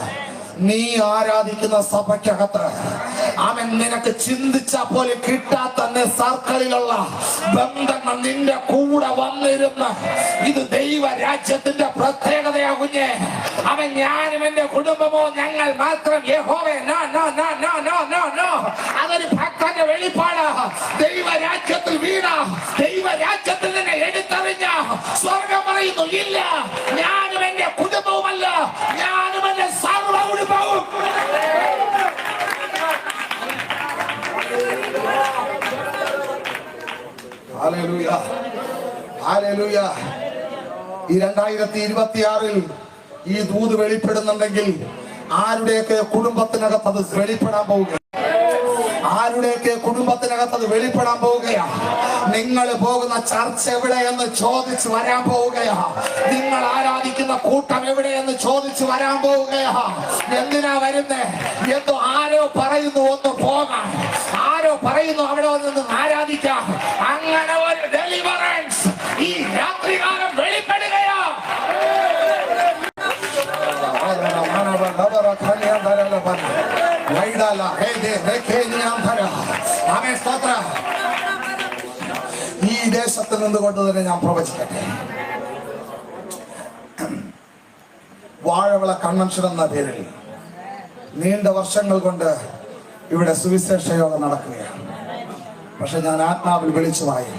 നീ ആരാധിക്കുന്ന സഭയ്ക്കകത്ത് അവൻ നിനക്ക് ചിന്തിച്ച പോലെ കിട്ടാത്ത സർക്കിളിലുള്ള ബന്ധങ്ങൾ നിന്റെ കൂടെ വന്നിരുന്ന ഇത് ദൈവരാജ്യത്തിന്റെ പ്രത്യേകതയാകുഞ്ഞേ. അവൻ ഞാനും എന്റെ കുടുംബമോ ഞങ്ങൾ മാത്രം യഹോവേ. അതൊരു ഭക്തന്റെ വെളിപ്പാട്. ദൈവരാജ്യത്തിൽ വീണ, ദൈവരാജ്യത്തിൽ നിന്നെ എടുത്തറിഞ്ഞ സ്വർഗം പറയുന്നു ഇല്ല, ഞാനും എന്റെ കുടുംബവുമല്ല, ഞാനും എന്റെ സർവ്വ കുടുംബവും. Hallelujah, hallelujah. ഈ 2026 ഈ ദൂത് വെളിപ്പെടുന്നുണ്ടെങ്കിൽ ആരുടെയൊക്കെ കുടുംബത്തിനകത്ത് അത് വെളിപ്പെടാൻ പോവുക. ആരുടെയൊക്കെ കുടുംബത്തിനകത്ത് അത് വെളിപ്പെടാൻ പോവുകയാ. നിങ്ങൾ പോകുന്ന ചർച്ച എവിടെയെന്ന് ചോദിച്ചു വരാൻ പോവുകയാ. നിങ്ങൾ ആരാധിക്കുന്ന കൂട്ടം എവിടെയെന്ന് ചോദിച്ചു വരാൻ പോവുകയാ. എന്തിനാ വരുന്നേ? എന്തോ ആരോ പറയുന്നു ഒന്ന് പോകാൻ, ആരോ പറയുന്നു അവിടെ നിന്ന് ആരാധിക്കാം. അങ്ങനെ ഒരു ഡെലിവറൻസ് ഈ രാത്രികാലം വെളിപ്പെടുകയാ. ഈ ദേശത്ത് നിന്നുകൊണ്ട് തന്നെ ഞാൻ പ്രവചിക്കട്ടെ. വാഴവിള കൺവെൻഷൻ എന്ന പേരിൽ നീണ്ട വർഷങ്ങൾ കൊണ്ട് ഇവിടെ സുവിശേഷ യോഗം നടക്കുകയാണ്. പക്ഷെ ഞാൻ ആത്മാവിൽ വിളിച്ചുമായി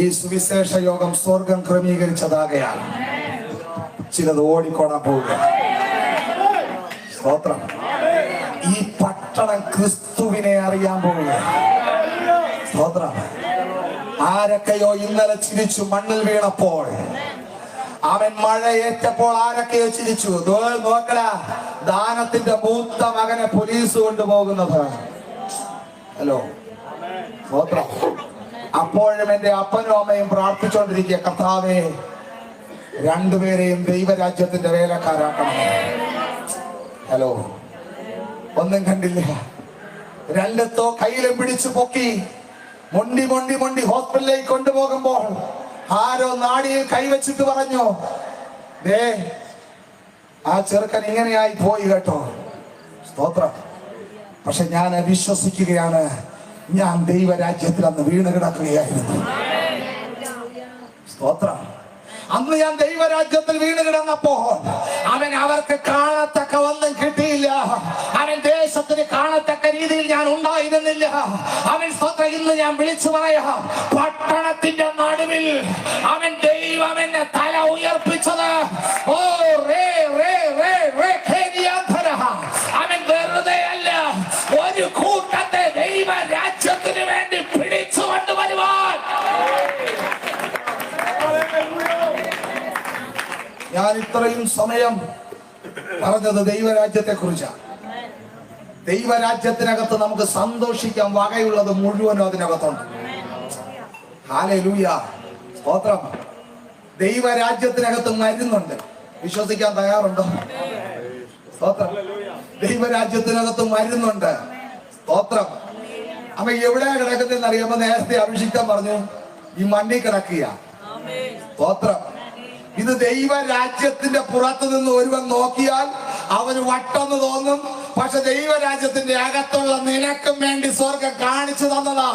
ഈ സുവിശേഷ യോഗം സ്വർഗം ക്രമീകരിച്ചതാകയാൽ ചിലത് ഓടിക്കോടാൻ പോവുക. സ്തോത്രം. ഈ പട്ടണം ക്രിസ്തുവിനെ അറിയാൻ പോവുക. സ്തോത്രം. ആരൊക്കെയോ ഇന്നലെ ചിരിച്ചു മണ്ണിൽ വീണപ്പോൾ, അവൻ മഴയേറ്റപ്പോൾ ആരൊക്കെയോ ചിരിച്ചു. നോക്കല, ദാനത്തിന്റെ മൂത്ത മകനെ പോലീസ് കൊണ്ടുപോകുന്നത്. ഹലോ, സ്തോത്രം. അപ്പോഴും എന്റെ അപ്പനും അമ്മയും പ്രാർത്ഥിച്ചുകൊണ്ടിരിക്കുക, കർത്താവേ രണ്ടുപേരെയും ദൈവരാജ്യത്തിന്റെ വേലക്കാരാക്കണം. ഹലോ, ഒന്നും കണ്ടില്ല. രണ്ടത്തോ കയ്യിലും പിടിച്ചു പൊക്കി മൊണ്ടി മൊണ്ടി മൊണ്ടി ഹോസ്പിറ്റലിലേക്ക് കൊണ്ടുപോകുമ്പോൾ ആരോ നാടിയിൽ കൈവച്ചിട്ട് പറഞ്ഞു, ദേ ആ ചെറുക്കൻ ഇങ്ങനെയായി പോയി കേട്ടോ. സ്തോത്രം. പക്ഷെ ഞാൻ വിശ്വസിക്കുകയാണ്, ഞാൻ ദൈവരാജ്യത്തിൽ അന്ന് വീണ് കിടക്കുകയായിരുന്നു. സ്തോത്രം. അന്ന് ഞാൻ ദൈവരാജ്യത്തിൽ വീണ് കിടന്നപ്പോൾ അവൻ അവർക്ക് കാണത്തക്ക ഒന്നും കിട്ടിയില്ല. അവൻ ദേശത്തിന് കാണത്തക്ക രീതിയിൽ ഞാൻ ഉണ്ടായിരുന്നില്ല. അവൻ സ്തോത്രം. ഇന്ന് ഞാൻ വിളിച്ചു പറയാ, പട്ടണത്തിന്റെ നടുവിൽ അവൻ ദൈവം എന്നെ തല ഉയർപ്പിച്ചത്. ഓ റേ റേ റേ റേ അവൻ വെറുതെ അല്ല, ഒരു കൂട്ടത്തെ ദൈവരാജ്യത്തിന് വേണ്ടി പിടിച്ചു കൊണ്ടുവരുവാൻ. ഞാൻ ഇത്രയും സമയം പറഞ്ഞത് ദൈവരാജ്യത്തെ കുറിച്ചാണ്. ദൈവരാജ്യത്തിനകത്ത് നമുക്ക് സന്തോഷിക്കാൻ വകയുള്ളത് മുഴുവനും അതിനകത്തുണ്ട്. ഹല്ലേലൂയ, സ്തോത്രം. ദൈവരാജ്യത്തിനകത്ത് മരുന്നുണ്ട്. വിശ്വസിക്കാൻ തയ്യാറുണ്ടോ? സ്തോത്രം. ദൈവരാജ്യത്തിനകത്ത് മരുന്നുണ്ട്. സ്തോത്രം. അപ്പൊ എവിടെയാ കിടക്കുന്നതെന്ന് അറിയാമോ? നേരത്തെ അഭിഷിക്തൻ പറഞ്ഞു, ഈ മണ്ണിൽ കിടക്കുക. സ്തോത്രം. ഇത് ദൈവരാജ്യത്തിന്റെ പുറത്തു നിന്ന് ഒരുവൻ നോക്കിയാൽ അവന് വട്ടെന്ന് തോന്നും. പക്ഷെ ദൈവരാജ്യത്തിന്റെ അകത്തുള്ള നിനക്കും വേണ്ടി സ്വർഗം കാണിച്ചു തന്നതാ.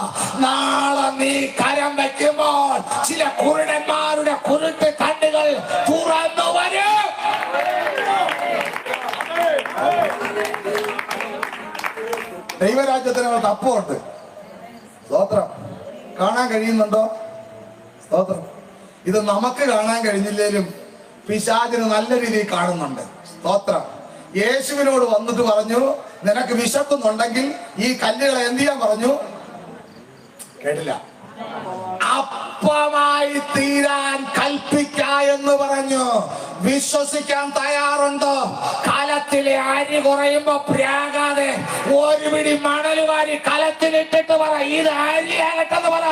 നാളെ നീ കരം വയ്ക്കുമ്പോൾ ചില കുരുടന്മാരുടെ കുരുട്ട് കണ്ണുകൾ തുറന്നു വരും. ദൈവരാജ്യത്തിനകത്ത് അപ്പമുണ്ട്. സ്തോത്രം. കാണാൻ കഴിയുന്നുണ്ടോ? സ്തോത്രം. ഇത് നമുക്ക് കാണാൻ കഴിഞ്ഞില്ലേലും പിശാചിന് നല്ല രീതിയിൽ കാണുന്നുണ്ട്. സ്തോത്രം. യേശുവിനോട് വന്നിട്ട് പറഞ്ഞു, നിനക്ക് വിശക്കുന്നുണ്ടെങ്കിൽ ഈ കല്ലുകളെ എന്ത് ചെയ്യാൻ പറഞ്ഞു? കേട്ടില്ല. അപ്പമായി തീരാൻ കൽപ്പിക്ക എന്ന് പറഞ്ഞു. വിശ്വസിക്കാൻ തയ്യാറുണ്ടോ? കലത്തിലെ അരി കുറയുമ്പോ പ്രാകാതെ ഒരു പിടി മണൽ വാരി കലത്തിലിട്ടിട്ട് പറ, ഇത് അരിയാകട്ടെന്ന് പറ.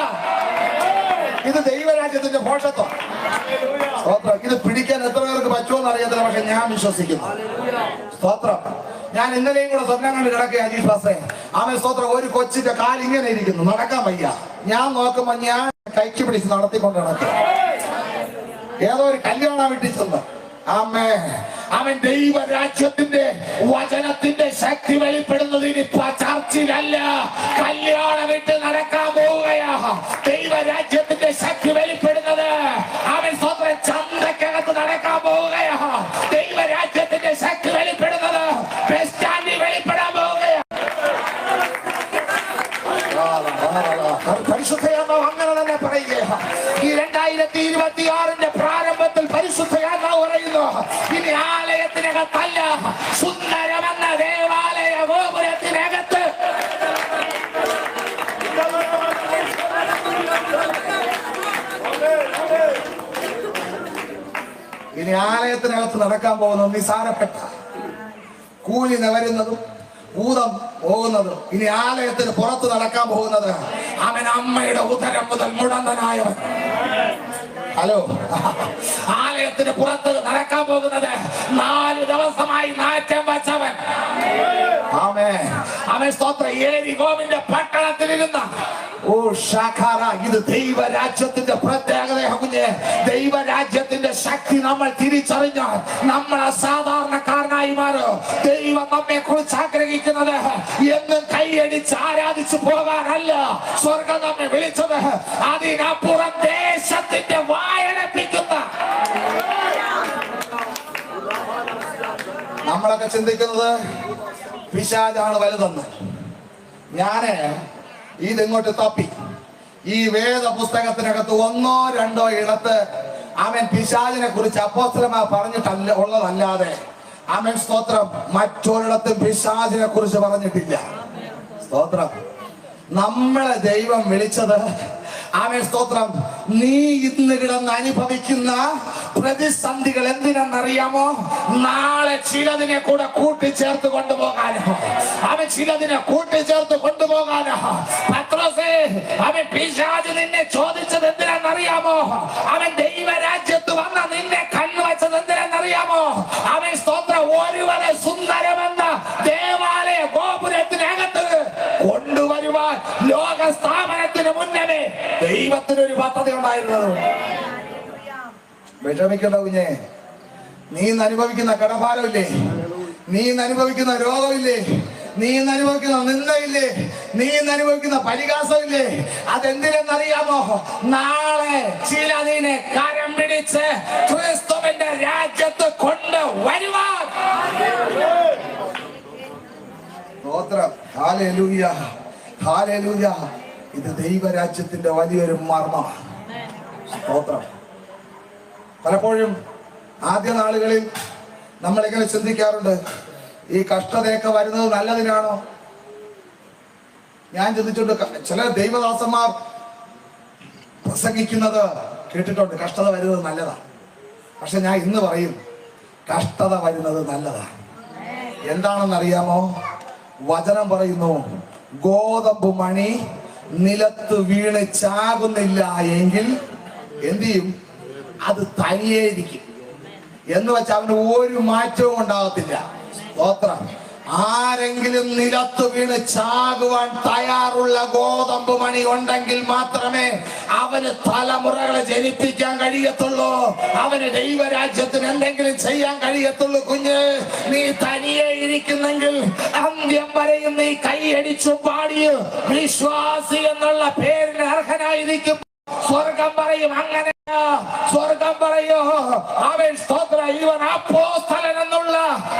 ഇത് ദൈവരാജ്യത്തിന്റെ ഭോഷത്വം. ഇത് പിടിക്കാൻ എത്ര പേർക്ക് പറ്റുമെന്ന് അറിയത്തില്ല, പക്ഷെ ഞാൻ വിശ്വസിക്കുന്നു. സ്തോത്രം. ഞാൻ ഇന്നലെയും കൂടെ സ്വപ്നം കണ്ട് കിടക്കുക അജീഷ് പാസ്റ്റേ. ആമേ സ്തോത്രം. ഒരു കൊച്ചിന്റെ കാൽ ഇങ്ങനെ ഇരിക്കുന്നു, നടക്കാൻ വയ്യ. ഞാൻ നോക്കുമ്പോ ഞാൻ കൈക്ക് പിടിച്ച് നടത്തിക്കൊണ്ട് നടക്കുക. ഏതോ ഒരു കല്യാണം വിട്ടിച്ചെന്ന്. ആമേ. അവൻ ദൈവരാജ്യത്തിന്റെ വചനത്തിന്റെ ശക്തി വെളിപ്പെടുന്നതിന് ഇപ്പൊ ചർച്ചിലല്ല, കല്യാണം വിട്ട് നടക്കാൻ പോവുകയാ. ദൈവരാജ്യത്തിന്റെ ശക്തി വെളിപ്പെടുന്നത് അവൻ സ്വന്തം ചന്തക്കകത്ത് നടക്കാൻ പോവുകയാ. ദൈവരാജ്യത്തിന്റെ ശക്തി വെളിപ്പെടുന്നത് ബസ് സ്റ്റാൻഡിൽ വെളിപ്പെടാൻ പോവുകയാ. പരിശുദ്ധയാത്മാവ് അങ്ങനെ തന്നെ പറയുക. ഈ 2026 പ്രാരംഭത്തിൽ പരിശുദ്ധയാത്മാവ് പറയുന്നു, ഇനി ആലയത്തിനകത്തല്ല, സുന്ദരമെന്ന ദേവാലയ ഗോപുരത്തിനകത്ത് ഇനി ആലയത്തിനകത്ത് നടക്കാൻ പോകുന്നത് നിസാരപ്പെട്ട കൂലി നിവരുന്നതും ഭൂതം പോകുന്നതും. ഇനി ആലയത്തിന് പുറത്ത് നടക്കാൻ പോകുന്നത് അവൻ അമ്മയുടെ ഉദരം മുതൽ മുടന്തനായവൻ. ഹലോ. ആലയത്തിന് പുറത്ത് നടക്കാൻ പോകുന്നത് 4 ദിവസമായി നാറ്റം വച്ചവൻ. അവൻ സ്തോത്ര യെരിഹോവിന്റെ പട്ടണത്തിലിരുന്ന ഇത് ദൈവരാജ്യത്തിന്റെ പ്രത്യേകത. ദൈവരാജ്യത്തിന്റെ ശക്തി നമ്മൾ തിരിച്ചറിഞ്ഞാൽ നമ്മൾ അസാധാരണക്കാരനായി മാറും. ദൈവം നമ്മെ കുറിച്ച് ആഗ്രഹിക്കുന്നത് എന്നും കൈയടിച്ച് ആരാധിച്ചു പോകാനല്ല. സ്വർഗം നമ്മെ വിളിച്ചത് അതിനപ്പുറം ദേശത്തിന്റെ വായനപ്പിക്കുന്ന. നമ്മളൊക്കെ ചിന്തിക്കുന്നത് പിശാചാണ് വലുതെന്ന്. ഞാന് ഇതിങ്ങോട്ട് തപ്പി ഈ വേദ പുസ്തകത്തിനകത്ത് 1-2 ഇടത്ത് അവൻ പിശാചിനെ കുറിച്ച് അപ്പോസ്തലന്മാർ പറഞ്ഞിട്ടല്ല ഉള്ളതല്ലാതെ അവൻ സ്തോത്രം മറ്റൊരിടത്തും പിശാചിനെ കുറിച്ച് പറഞ്ഞിട്ടില്ല. സ്തോത്രം. നമ്മളെ ദൈവം വിളിച്ചത് ആമേൻ സ്തോത്രം, നീ ഇന്ന് കിടന്ന് അനുഭവിക്കുന്ന പ്രതിസന്ധികൾ എന്തിനെന്നറിയാമോ? നാളെ ചിലതിനെ കൂടെ കൂട്ടിച്ചേർത്ത് കൊണ്ടുപോകാനോ. അവൻ ചിലതിനെ കൂട്ടിച്ചേർത്ത് കൊണ്ടുപോകാനോ. പത്രോസേ, അവൻ പിശാച് നിന്നെ ചോദിച്ചത് എന്തിനെന്നറിയാമോ? അവൻ ദൈവരാജ്യത്ത് വന്ന നിന്നെ കണ്ണുവച്ചത് എന്തിനെന്നറിയാമോ? അവൻ സ്തോത്രം ഒരുവനെ സുന്ദരമെന്ന ദേവാലയ ഗോപുരത്തിനകത്ത് കൊണ്ടുവരുവാൻ ലോക സ്ഥാപനത്തിന് മുന്നേ ദൈവത്തിനൊരു പദ്ധതി ഉണ്ടായിരുന്നത്. വിഷമിക്കണ്ട കുഞ്ഞെ. നീ ഇന്ന് അനുഭവിക്കുന്ന കടഭാരമില്ലേ? നീ ഇന്ന് അനുഭവിക്കുന്ന രോഗമില്ലേ? നീ ഇന്ന് അനുഭവിക്കുന്ന നിന്ദയില്ലേ? നീ ഇന്ന് അനുഭവിക്കുന്ന പരിഹാസമില്ലേ? അതെന്തിനെന്നറിയാമോ? നാളെ ചിലതിനെ കരം പിടിച്ച് ക്രിസ്തുവിന്റെ രാജ്യത്ത് കൊണ്ടുവരുവാൻ. സ്തോത്രം. Hallelujah, hallelujah. ഇത് ദൈവരാജ്യത്തിന്റെ വലിയൊരു മർമ്മമാണ്. സ്തോത്രം. പലപ്പോഴും ആദ്യ നാളുകളിൽ നമ്മളിങ്ങനെ ചിന്തിക്കാറുണ്ട്, ഈ കഷ്ടതയൊക്കെ വരുന്നത് നല്ലതിനാണോ? ഞാൻ ചിന്തിച്ചിട്ടുണ്ട്, ചില ദൈവദാസന്മാർ പ്രസംഗിക്കുന്നത് കേട്ടിട്ടുണ്ട്, കഷ്ടത വരുന്നത് നല്ലതാണ്. പക്ഷെ ഞാൻ ഇന്ന് പറയും, കഷ്ടത വരുന്നത് നല്ലതാണ്. എന്താണെന്നറിയാമോ? വചനം പറയുന്നു, ഗോതമ്പ് മണി നിലത്ത് വീണ് ചാകുന്നില്ല എങ്കിൽ എന്ത് ചെയ്യും? അത് തനിയേ ഇരിക്കും. എന്ന് വെച്ചാൽ അവന് ഒരു മാറ്റവും ഉണ്ടാകത്തില്ല. സ്തോത്രം. ആരെങ്കിലും നിലത്ത് വീണ് ചാകുവാൻ തയ്യാറുള്ള ഗോതമ്പ് മണി ഉണ്ടെങ്കിൽ മാത്രമേ അവന് തലമുറകളെ ജനിപ്പിക്കാൻ കഴിയത്തുള്ളൂ. അവന് ദൈവരാജ്യത്തിന് എന്തെങ്കിലും ചെയ്യാൻ കഴിയത്തുള്ളൂ. കുഞ്ഞ്, നീ തനിയെ ഇരിക്കുന്നെങ്കിൽ അന്ത്യം വരെയും നീ കൈയടിച്ചു പാടിയോ വിശ്വാസി എന്നുള്ള പേരിന് അർഹനായിരിക്കും. സ്വർഗം പറയും അങ്ങനെയാ. സ്വർഗം പറയോ അവൻ സ്തോത്രം, ഇവൻ അപ്പോസ്തലൻ എന്നുള്ള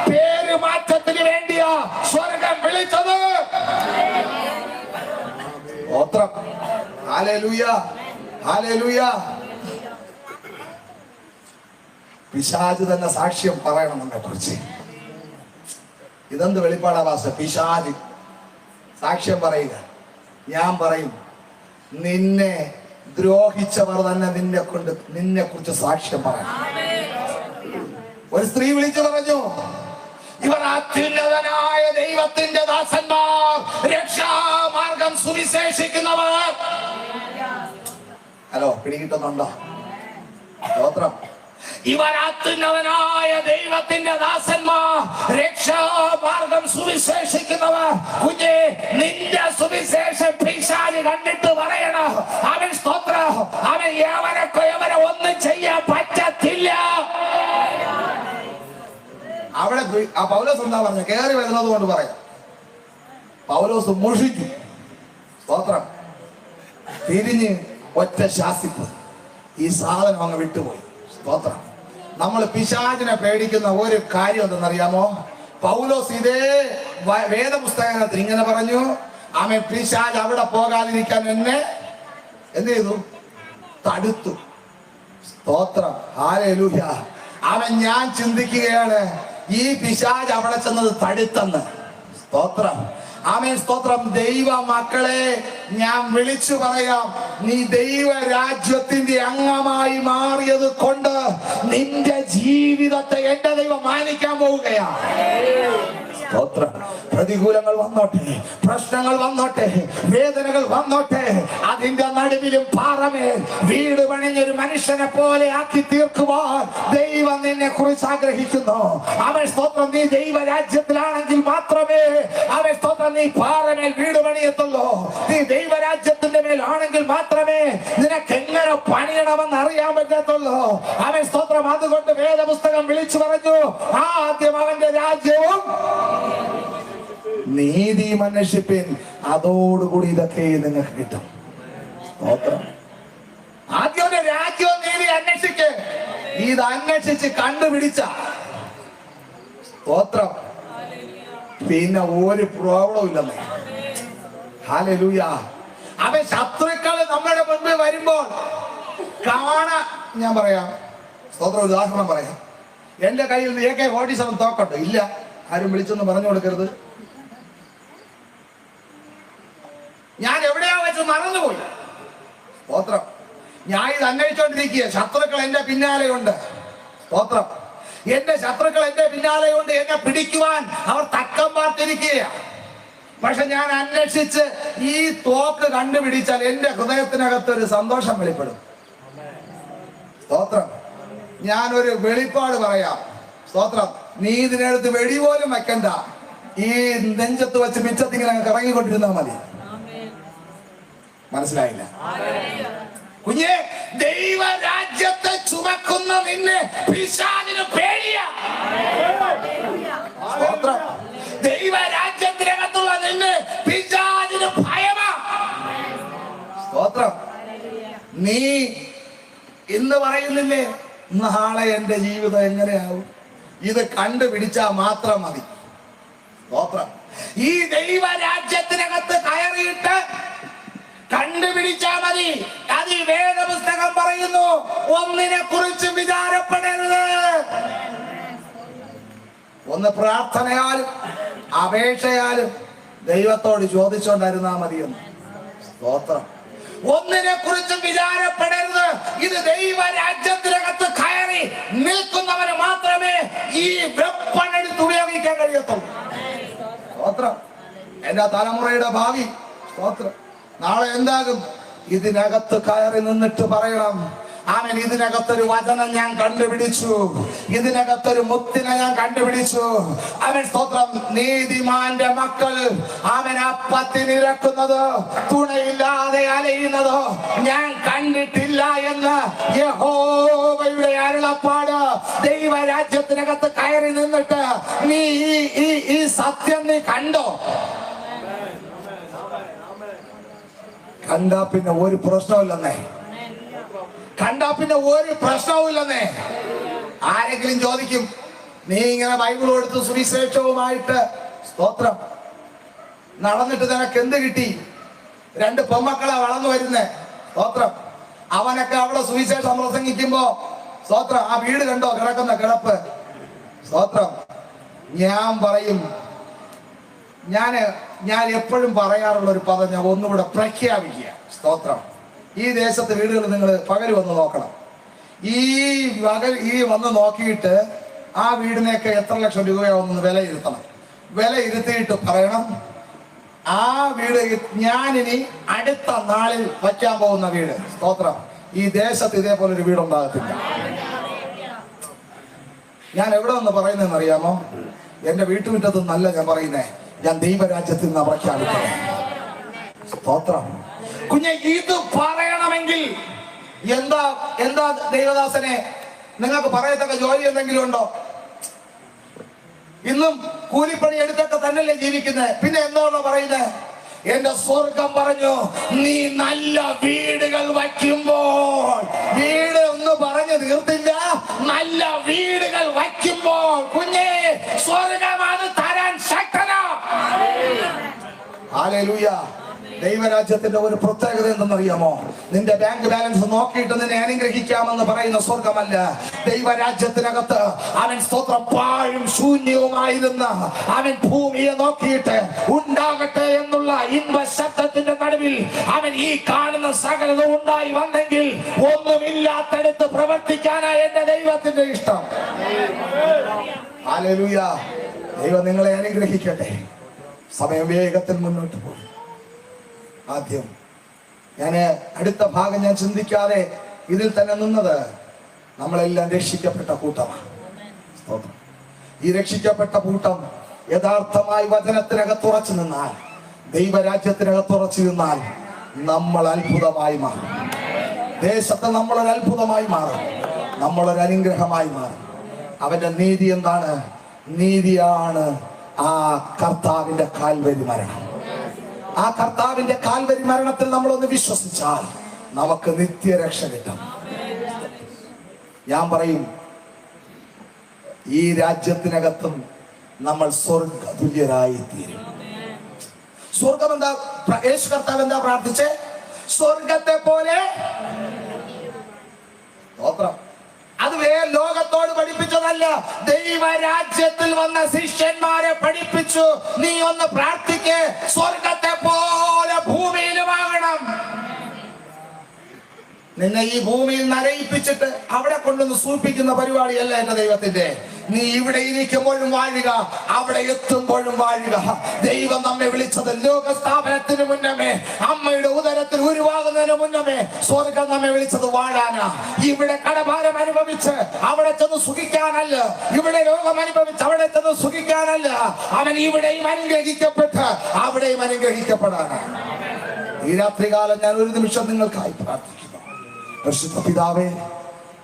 പേര് മാറ്റത്തിന് വേണ്ടിയാ സ്വർഗം വിളിച്ചത്. സ്തോത്രം. Hallelujah, hallelujah. പിശാച് തന്നെ സാക്ഷ്യം പറയണം നമ്മെ കുറിച്ച്. ഇതെന്ത് വെളിപ്പാടാ വാസ? പിശാച് സാക്ഷ്യം പറയുക. ഞാൻ പറയും, നിന്നെ ദ്രോഹിച്ചവർ തന്നെ നിന്നെ കുറിച്ച് സാക്ഷ്യം പറയും. ഒരു സ്ത്രീ വിളിച്ചു പറഞ്ഞു, ഇവർ അത്യുന്നതനായ ദൈവത്തിന്റെ ദാസന്മാർ, രക്ഷാമാർഗം സുവിശേഷിക്കുന്നവർ. ഹലോ, പിടികിട്ടുന്നുണ്ടോ? സ്തോത്രം. ഇവർ അത്യുന്നതനായ ദൈവത്തിന്റെ ദാസന്മാർ, രക്ഷാമാർഗം സുവിശേഷിക്കുന്നവർ. കുഞ്ഞേ, നിന്റെ സുവിശേഷം പിശാച് കണ്ടിട്ട് പറയണം, അവൻ സ്തോത്രം, അവൻ യവനെ ഒന്നും ചെയ്യാൻ പറ്റത്തില്ല. അവിടെ ആ പൗലോസ് എന്താ പറഞ്ഞ? കേറി വരുന്നത് കൊണ്ട് പറയാം. പൗലോസ് മോഷിച്ചു. സ്തോത്രം. തിരിഞ്ഞ് ഒറ്റ ശാസിപ്പ്, ഈ സാധനം അങ്ങ് വിട്ടുപോയി. സ്തോത്രം. നമ്മൾ പിശാചിനെ പേടിക്കുന്ന ഒരു കാര്യം എന്തെന്നറിയാമോ? പൗലോസ് ഇതേ വേദപുസ്തകത്തിൽ ഇങ്ങനെ പറഞ്ഞു, അവൻ പിശാച് അവിടെ പോകാതിരിക്കാൻ എന്നെ എന്ത് ചെയ്തു? തടുത്തു. സ്തോത്രം. ഹല്ലേലൂയ. അവൻ, ഞാൻ ചിന്തിക്കുകയാണ്, ഈ പിശാച് അവിടെ ചെന്നത് തടുത്തെന്ന്. സ്തോത്രം. ആമേൻ. സ്തോത്രം. ദൈവ മക്കളെ, ഞാൻ വിളിച്ചു പറയാം, നീ ദൈവ രാജ്യത്തിന്റെ അംഗമായി മാറിയത് കൊണ്ട് നിന്റെ ജീവിതത്തെ എന്റെ ദൈവം മാനിക്കാൻ പോവുകയാണ്. സ്തോത്രം. പ്രതികൂലങ്ങൾ വന്നോട്ടെ, പ്രശ്നങ്ങൾ വന്നോട്ടെ, വേദനകൾ വന്നോട്ടെ, അതിന്റെ നടുവിലും പാറമേൽ വീട് പണിഞ്ഞൊരു മനുഷ്യനെ പോലെ ആക്കി തീർക്കുവാൻ ദൈവം നിന്നെ കുറിച്ച് ആഗ്രഹിക്കുന്നു. അവൻ സ്തോത്രം, നീ ദൈവരാജ്യത്തിലാണെങ്കിൽ മാത്രമേ അവൻ സ്തോത്രം നീ പാറമേൽ വീട് പണിയത്തുള്ളൂ. നീ ദൈവരാജ്യത്തിന്റെ മേലാണെങ്കിൽ മാത്രമേ നിനക്ക് എങ്ങനെ പണിയണമെന്ന് അറിയാൻ പറ്റത്തുള്ളൂ. അവൻ സ്തോത്രം. അതുകൊണ്ട് വേദപുസ്തകം വിളിച്ചു പറഞ്ഞു, ആദ്യം അവന്റെ രാജ്യവും നീതിയും അന്വേഷിപ്പിൻ, അതോടുകൂടി ഇതൊക്കെ നിങ്ങൾക്ക് കിട്ടും. ആദ്യം രാജ്യവും നീതി അന്വേഷിക്ക്. ഇത് അന്വേഷിച്ച് കണ്ടുപിടിച്ച സ്തോത്രം, പിന്നെ ഒരു പ്രോബ്ലം ഇല്ലെന്ന്. ഹല്ലേലൂയ. അവൻ ശത്രുക്കൾ നമ്മുടെ മുൻപിൽ വരുമ്പോൾ ഞാൻ പറയാം, സ്തോത്രം, ഉദാഹരണം പറയാം. എന്റെ കയ്യിൽ നിന്ന് AK-47 തോക്കട്ടോ? ഇല്ല. ആരും വിളിച്ചൊന്ന് പറഞ്ഞു കൊടുക്കരുത്. ഞാൻ എവിടെയാ വെച്ച് മറന്നുപോയി. സ്തോത്രം. ഞാൻ ഇത് അന്വേഷിച്ചോണ്ടിരിക്കുക. ശത്രുക്കൾ എന്റെ പിന്നാലെയുണ്ട്. സ്തോത്രം. എന്റെ ശത്രുക്കൾ എന്റെ പിന്നാലെയുണ്ട്. എന്നെ പിടിക്കുവാൻ അവർ തക്കം പാർത്തിരിക്കുക. പക്ഷെ ഞാൻ അന്വേഷിച്ച് ഈ തോക്ക് കണ്ടുപിടിച്ചാൽ എന്റെ ഹൃദയത്തിനകത്ത് ഒരു സന്തോഷം വെളിപ്പെടും. സ്തോത്രം. ഞാനൊരു വെളിപ്പാട് പറയാം. സ്തോത്രം. നീ ഇതിനടുത്ത് വെടി പോലും വെക്കണ്ട. ഈ നെഞ്ചത്ത് വെച്ച് മിച്ചത്തിങ്ങനെ കറങ്ങിക്കൊണ്ടിരുന്നാ മതി. മനസ്സിലായില്ല? കുഞ്ഞെ, ദൈവരാജ്യത്തെ ചുമക്കുന്ന നിന്നെ പിശാചിന് പേടിയാ. സ്തോത്രം. ദൈവരാജ്യത്തിനകത്തുള്ള നിന്നെ പിശാചിന് ഭയമാ. സ്തോത്രം. നീ ഇന്ന് പറയുന്നില്ലേ, നാളെ എന്റെ ജീവിതം എങ്ങനെയാവും? ഇത് കണ്ടുപിടിച്ചാൽ മാത്രം മതി. സ്തോത്രം. ഈ ദൈവരാജ്യത്തിനകത്ത് കയറിയിട്ട് കണ്ടുപിടിച്ചാ മതി. അത് ഈ വേദപുസ്തകം പറയുന്നു, ഒന്നിനെ കുറിച്ച് വിചാരപ്പെടരുത്. ഒന്ന് പ്രാർത്ഥനയാലും അപേക്ഷയാലും ദൈവത്തോട് ചോദിച്ചോണ്ടിരുന്നാ മതിയെന്ന്. സ്തോത്രം. ഒന്നിനെ കുറിച്ചും വിചാരപ്പെടരുത്. ഇത് ദൈവരാജ്യത്തിനകത്ത് കയറി നിൽക്കുന്നവന് മാത്രമേ ഈ വെപ്പൺ എടുത്ത് ഉപയോഗിക്കാൻ കഴിയത്തുള്ളൂ. സ്തോത്രം. എന്റെ തലമുറയുടെ ഭാവി. സ്തോത്രം. നാളെ എന്താകും? ഇതിനകത്ത് കയറി നിന്നിട്ട് പറയണം, ആമേൻ, ഇതിനകത്തൊരു വചനം ഞാൻ കണ്ടുപിടിച്ചു, ഇതിനകത്തൊരു മുത്തിനെ ഞാൻ കണ്ടുപിടിച്ചു. ആമേൻ, സ്തോത്രം. നീതിമാന്റെ മക്കൾ ആമേൻ അപ്പത്തിനിരക്കുന്നത് തുണയില്ലാതെ അലയുന്നതോ ഞാൻ കണ്ടിട്ടില്ല എന്ന് യഹോവയുടെ അരുളപ്പാട്. ദൈവരാജ്യത്തിനകത്ത് കയറി നിന്നിട്ട് നീ ഈ സത്യം നീ കണ്ടോ? കണ്ടാ പിന്നെ ഒരു പ്രശ്നമില്ലെന്നേ. കണ്ടാ പിന്നെ ഒരു പ്രശ്നവുമില്ലെന്നേ. ആരെങ്കിലും ചോദിക്കും, നീ ഇങ്ങനെ ബൈബിൾ എടുത്ത് സുവിശേഷവുമായിട്ട് സ്തോത്രം നടന്നിട്ട് നിനക്ക് എന്ത് കിട്ടി? 2 പെമ്മക്കളെ വളർന്നു വരുന്നേ. സ്തോത്രം. അവനൊക്കെ അവിടെ സുവിശേഷം പ്രസംഗിക്കുമ്പോ സ്തോത്രം, ആ വീട് കണ്ടോ കിടക്കുന്ന കിടപ്പ്? സ്തോത്രം. ഞാൻ പറയും, ഞാൻ എപ്പോഴും പറയാറുള്ള ഒരു പദം ഞാൻ ഒന്നുകൂടെ പ്രഖ്യാപിക്കുക. സ്തോത്രം. ഈ ദേശത്ത് വീടുകൾ നിങ്ങൾ പകൽ വന്ന് നോക്കണം. ഈ വന്ന് നോക്കിയിട്ട് ആ വീടിനൊക്കെ എത്ര ലക്ഷം രൂപയാവുമെന്ന് വിലയിരുത്തണം. വിലയിരുത്തിയിട്ട് പറയണം, ആ വീട് ഞാനിനി അടുത്ത നാളിൽ വയ്ക്കാൻ പോകുന്ന വീട്. സ്തോത്രം. ഈ ദേശത്ത് ഇതേപോലെ ഒരു വീടുണ്ടാകത്തില്ല. ഞാൻ എവിടെ നിന്ന് പറയുന്നതെന്ന് അറിയാമോ? എന്റെ വീട്ടുമുറ്റത്ത് നല്ല ഞാൻ പറയുന്നേ, ഞാൻ ദൈവരാജ്യത്തിൽ നിന്ന് പ്രഖ്യാപിക്കുന്നത്. സ്തോത്രം. കുഞ്ഞെ, ഇത് പറയണമെങ്കിൽ എന്താ ദൈവദാസനെ, നിങ്ങൾക്ക് പറയത്തക്ക ജോലി എന്തെങ്കിലും ഉണ്ടോ? ഇന്നും കൂലിപ്പണി എടുത്തൊക്കെ തന്നെയല്ലേ ജീവിക്കുന്നത്. പിന്നെ എന്താണോ പറയുന്നത്? എന്റെ സ്വർഗം പറഞ്ഞു, നീ നല്ല വീടുകൾ വയ്ക്കുമ്പോൾ, വീട് ഒന്ന് പറഞ്ഞു തീർത്തില്ല, നല്ല വീടുകൾ വയ്ക്കുമ്പോൾ കുഞ്ഞെ സ്വർഗം അത് തരാൻ ശക്തനാ. ഹല്ലേലൂയ. ദൈവരാജ്യത്തിന്റെ ഒരു പ്രത്യേകത എന്തെന്നറിയാമോ? നിന്റെ ബാങ്ക് ബാലൻസ് നോക്കിയിട്ട് നിന്നെ അനുഗ്രഹിക്കാമെന്ന് പറയുന്ന സ്വർഗമല്ല. ദൈവരാജ്യത്തിനകത്ത് അവൻ സ്തോത്രം പാഴും ശൂന്യവുമായിരുന്ന അവൻ ഭൂമിയെ നോക്കിയിട്ട് ഉണ്ടാകട്ടെ എന്നുള്ള ഇൻപ ശബ്ദത്തിന്റെ നടുവിൽ അവൻ ഈ കാണുന്ന സകലത ഉണ്ടായി വന്നെങ്കിൽ ഒന്നുമില്ലാത്തടുത്ത് പ്രവർത്തിക്കാനാണ് എന്റെ ദൈവത്തിന്റെ ഇഷ്ടം. ഹല്ലേലൂയ. ദൈവം നിങ്ങളെ അനുഗ്രഹിക്കട്ടെ. സമയം വേഗത്തിൽ മുന്നോട്ട് പോകും. ആദ്യം അടുത്ത ഭാഗം ഞാൻ ചിന്തിക്കാതെ ഇതിൽ തന്നെ നിന്നത്, നമ്മളെല്ലാം രക്ഷിക്കപ്പെട്ട കൂട്ടമാണ്. ഈ രക്ഷിക്കപ്പെട്ട കൂട്ടം യഥാർത്ഥമായി വചനത്തിനകത്ത് ഉറച്ചു നിന്നാൽ, ദൈവരാജ്യത്തിനകത്ത് ഉറച്ചു നിന്നാൽ നമ്മൾ അത്ഭുതമായി മാറും. ദേശത്ത് നമ്മളൊരു അത്ഭുതമായി മാറും, നമ്മളൊരു അനുഗ്രഹമായി മാറും. അവന്റെ നീതി എന്താണ്? നീതിയാണ് ആ കർത്താവിന്റെ കാൽവരി മരണം. ആ കർത്താവിന്റെ കാൽവരി മരണത്തിൽ നമ്മളൊന്ന് വിശ്വസിച്ചാൽ നമുക്ക് നിത്യരക്ഷ കിട്ടും. ഞാൻ പറയും, ഈ രാജ്യത്തിനകത്തും നമ്മൾ സ്വർഗതുല്യരായി തീരും. സ്വർഗം എന്താ? യേശു കർത്താവ് എന്താ പ്രാർത്ഥിച്ചേ? സ്വർഗത്തെ പോലെ. അത് ലോകത്തോട് പഠിപ്പിച്ചതല്ല, ദൈവരാജ്യത്തിൽ വന്ന ശിഷ്യന്മാരെ പഠിപ്പിച്ചു. നീ ഒന്ന് പ്രാർത്ഥിക്കേ, സ്വർഗത്തെ പോലെ ഭൂമിയിലുമാകണം. നിന്നെ ഈ ഭൂമിയിൽ നരയിപ്പിച്ചിട്ട് അവിടെ കൊണ്ടൊന്ന് സൂപ്പിക്കുന്ന പരിപാടിയല്ല എന്റെ ദൈവത്തിന്റെ. നീ ഇവിടെ ഇരിക്കുമ്പോഴും വാഴുക, അവിടെ എത്തുമ്പോഴും വാഴുക. ദൈവം നമ്മെ വിളിച്ചത് ലോകസ്ഥാപനത്തിന് മുന്നമേ, അമ്മയുടെ ഉദരത്തിൽ ഉരുവാകുന്നതിന് മുന്നമേ സ്വർഗം നമ്മെ വിളിച്ചത് വാഴാനാ. ഇവിടെ കടഭാരം അനുഭവിച്ച് അവിടെ ചെന്ന് സുഖിക്കാനല്ല, ഇവിടെ രോഗം അനുഭവിച്ച് അവിടെ ചെന്ന് സുഖിക്കാനല്ല. അവൻ ഇവിടെയും അനുഗ്രഹിക്കപ്പെട്ട് അവിടെയും അനുഗ്രഹിക്കപ്പെടാനാ. ഈ രാത്രികാലം ഞാൻ ഒരു നിമിഷം നിങ്ങൾക്കായി പ്രാർത്ഥിക്കുന്നു. പരിശുദ്ധ പിതാവേ,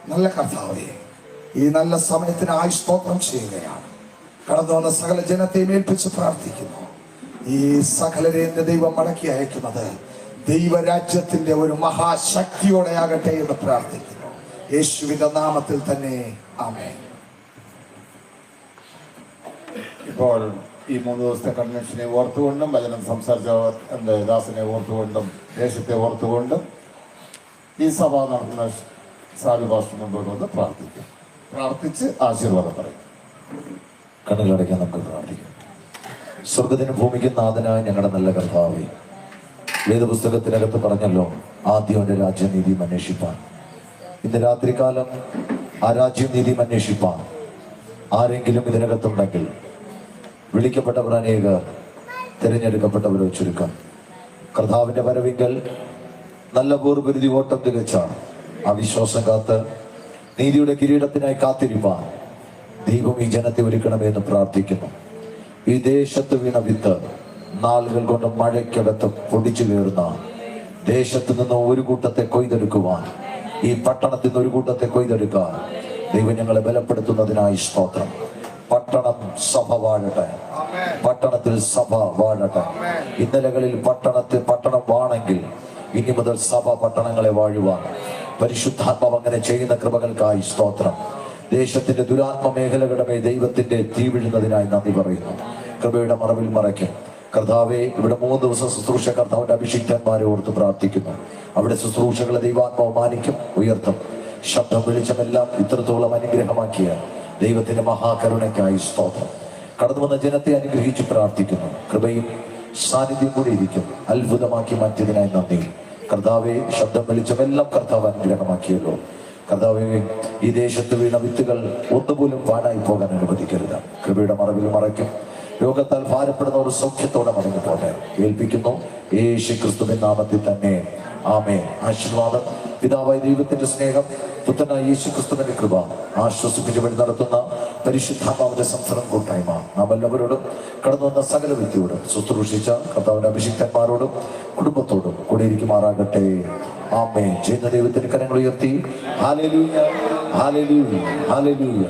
നല്ല കർത്താവേ, ഈ നല്ല സമയത്തിനായി സ്തോത്രം ചെയ്യുകയാണ്. കടന്നു വന്ന സകല ജനത്തെയും ഏൽപ്പിച്ച് പ്രാർത്ഥിക്കുന്നു. ഈ സകലരെ എന്റെ ദൈവം മടക്കി അയക്കുന്നത് ദൈവരാജ്യത്തിന്റെ ഒരു മഹാശക്തിയോടെ ആകട്ടെ എന്ന് പ്രാർത്ഥിക്കുന്നു. യേശുവിന്റെ നാമത്തിൽ തന്നെ ആമേൻ. ഇപ്പോൾ ഈ 3 ദിവസത്തെ കൺവെൻഷനെ ഓർത്തുകൊണ്ടും വചനം സംസാരിച്ച എൻ്റെ ദാസനെ ഓർത്തുകൊണ്ടും ദേശത്തെ ഓർത്തുകൊണ്ടും ഈ സഭ നടത്തുന്ന സാബി പാസ്റ്റർ മുമ്പോട്ട് വന്ന് പ്രാർത്ഥിക്കും. പ്രാർത്ഥിച്ച് ആശീർവാദം പറയും. കണ്ണുകളടയ്ക്കാൻ നമുക്ക് പ്രാർത്ഥിക്കാം. സ്വർഗത്തിനും ഭൂമിക്കും നാഥനായ ഞങ്ങളുടെ നല്ല കർത്താവേ, വേദപുസ്തകത്തിനകത്ത് പറഞ്ഞല്ലോ, ആദ്യം എൻ്റെ രാജ്യനീതിയും അന്വേഷിപ്പാൻ. ഇന്ന് രാത്രികാലം ആ രാജ്യം നീതിയും അന്വേഷിപ്പാൻ ആരെങ്കിലും ഇതിനകത്തുണ്ടെങ്കിൽ, വിളിക്കപ്പെട്ടവർ അനേകർ, തിരഞ്ഞെടുക്കപ്പെട്ടവരോ ചുരുക്കം. കർത്താവിന്റെ വരവിങ്കൽ നല്ല പോർപരുതി ഓട്ടം തികച്ച ആ വിശ്വാസം കാത്ത് നീതിയുടെ കിരീടത്തിനായി കാത്തിരിപ്പാൻ ദൈവം ഈ ജനത്തെ ഒരുക്കണമെന്ന് പ്രാർത്ഥിക്കുന്നു. ഈ ദേശത്ത് വീണ വിത്ത് നാളുകൾ കൊണ്ട് മഴയ്ക്കകത്ത് പൊടിച്ചു കയറുന്ന ദേശത്ത് നിന്ന് ഒരു കൂട്ടത്തെ കൊയ്തെടുക്കുവാൻ, ഈ പട്ടണത്തിൽ നിന്ന് ഒരു കൂട്ടത്തെ കൊയ്തെടുക്കാൻ ദൈവം ഞങ്ങളെ ബലപ്പെടുത്തുന്നതിനായി സ്തോത്രം. പട്ടണം സഭ വാഴട്ടെ, പട്ടണത്തിൽ സഭ വാഴട്ടെ. ഇന്നലകളിൽ പട്ടണം വാണെങ്കിൽ ഇനി മുതൽ സഭ പട്ടണങ്ങളെ വാഴുവാൻ പരിശുദ്ധാത്മാവ് അങ്ങനെ ചെയ്യുന്ന കൃപകൾക്കായി സ്തോത്രം. ദേശത്തിന്റെ ദുരാത്മ മേഖലകളുടെ മേൽ ദൈവത്തിന്റെ തീ വീഴുന്നതിനായി നന്ദി പറയുന്നു. കൃപയുടെ മറവിൽ മറയ്ക്കും കർത്താവെ. ഇവിടെ 3 ദിവസം ശുശ്രൂഷ കർത്താവിന്റെ അഭിഷിക്തന്മാരെ ഓർത്ത് പ്രാർത്ഥിക്കുന്നു. അവിടെ ശുശ്രൂഷകളെ ദൈവാത്മാവ് മാനിക്കും, ഉയർത്തും. ശബ്ദം വെളിച്ചമെല്ലാം ഇത്രത്തോളം അനുഗ്രഹമാക്കിയ ദൈവത്തിന്റെ മഹാകരുണയ്ക്കായി സ്തോത്രം. കടന്നു വന്ന ജനത്തെ അനുഗ്രഹിച്ച് പ്രാർത്ഥിക്കുന്നു. കൃപയും സാന്നിധ്യം കൂടി ഇരിക്കും. അത്ഭുതമാക്കി മാറ്റിയതിനായി നന്ദി കർത്താവെ. ശബ്ദം വെളിച്ചമെല്ലാം കർത്താവ് അനുഗ്രഹമാക്കിയല്ലോ. കർത്താവെ, ഈ ദേശത്ത് വീണ വിത്തുകൾ ഒന്നുപോലും പാഴായി പോകാൻ അനുവദിക്കരുത്. കൃപയുടെ മറവിൽ മറയ്ക്കും. രോഗത്താൽ ഭാരപ്പെടുന്ന ഒരു സൗഖ്യത്തോടെ മടങ്ങി പോട്ടെ ഏൽപ്പിക്കുന്നു യേശു ക്രിസ്തുവിൻ നാമത്തിൽ തന്നെ. ആമേൻ. ആശീർവാദം. പിതാവായ ദൈവത്തിന്റെ സ്നേഹം, പുത്രനായ യേശു ക്രിസ്തുവിന്റെ കൃപ, ആശ്വസിപ്പിച്ചു വഴി നടത്തുന്ന പരിശുദ്ധാത്മാവിന്റെ സംസർഗം കൂട്ടായ്മ നാം എല്ലാവരോടും കടന്നു വന്ന സകല വ്യക്തിയോടും ശുശ്രൂഷിച്ച കർത്താവിന്റെ അഭിഷിക്തന്മാരോടും കുടുംബത്തോടും കൂടെ ഇരിക്കുമാറാകട്ടെ. ആമേൻ. ചെയ്യുന്ന ദൈവത്തിന്റെ കരങ്ങൾ ഉയർത്തി ഹല്ലേലൂയ, ഹല്ലേലൂയ, ഹല്ലേലൂയ.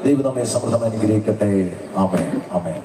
ദൈവം നമ്മെ സമൃദ്ധമായി അനുഗ്രഹിക്കട്ടെ. ആമേൻ, ആമേൻ.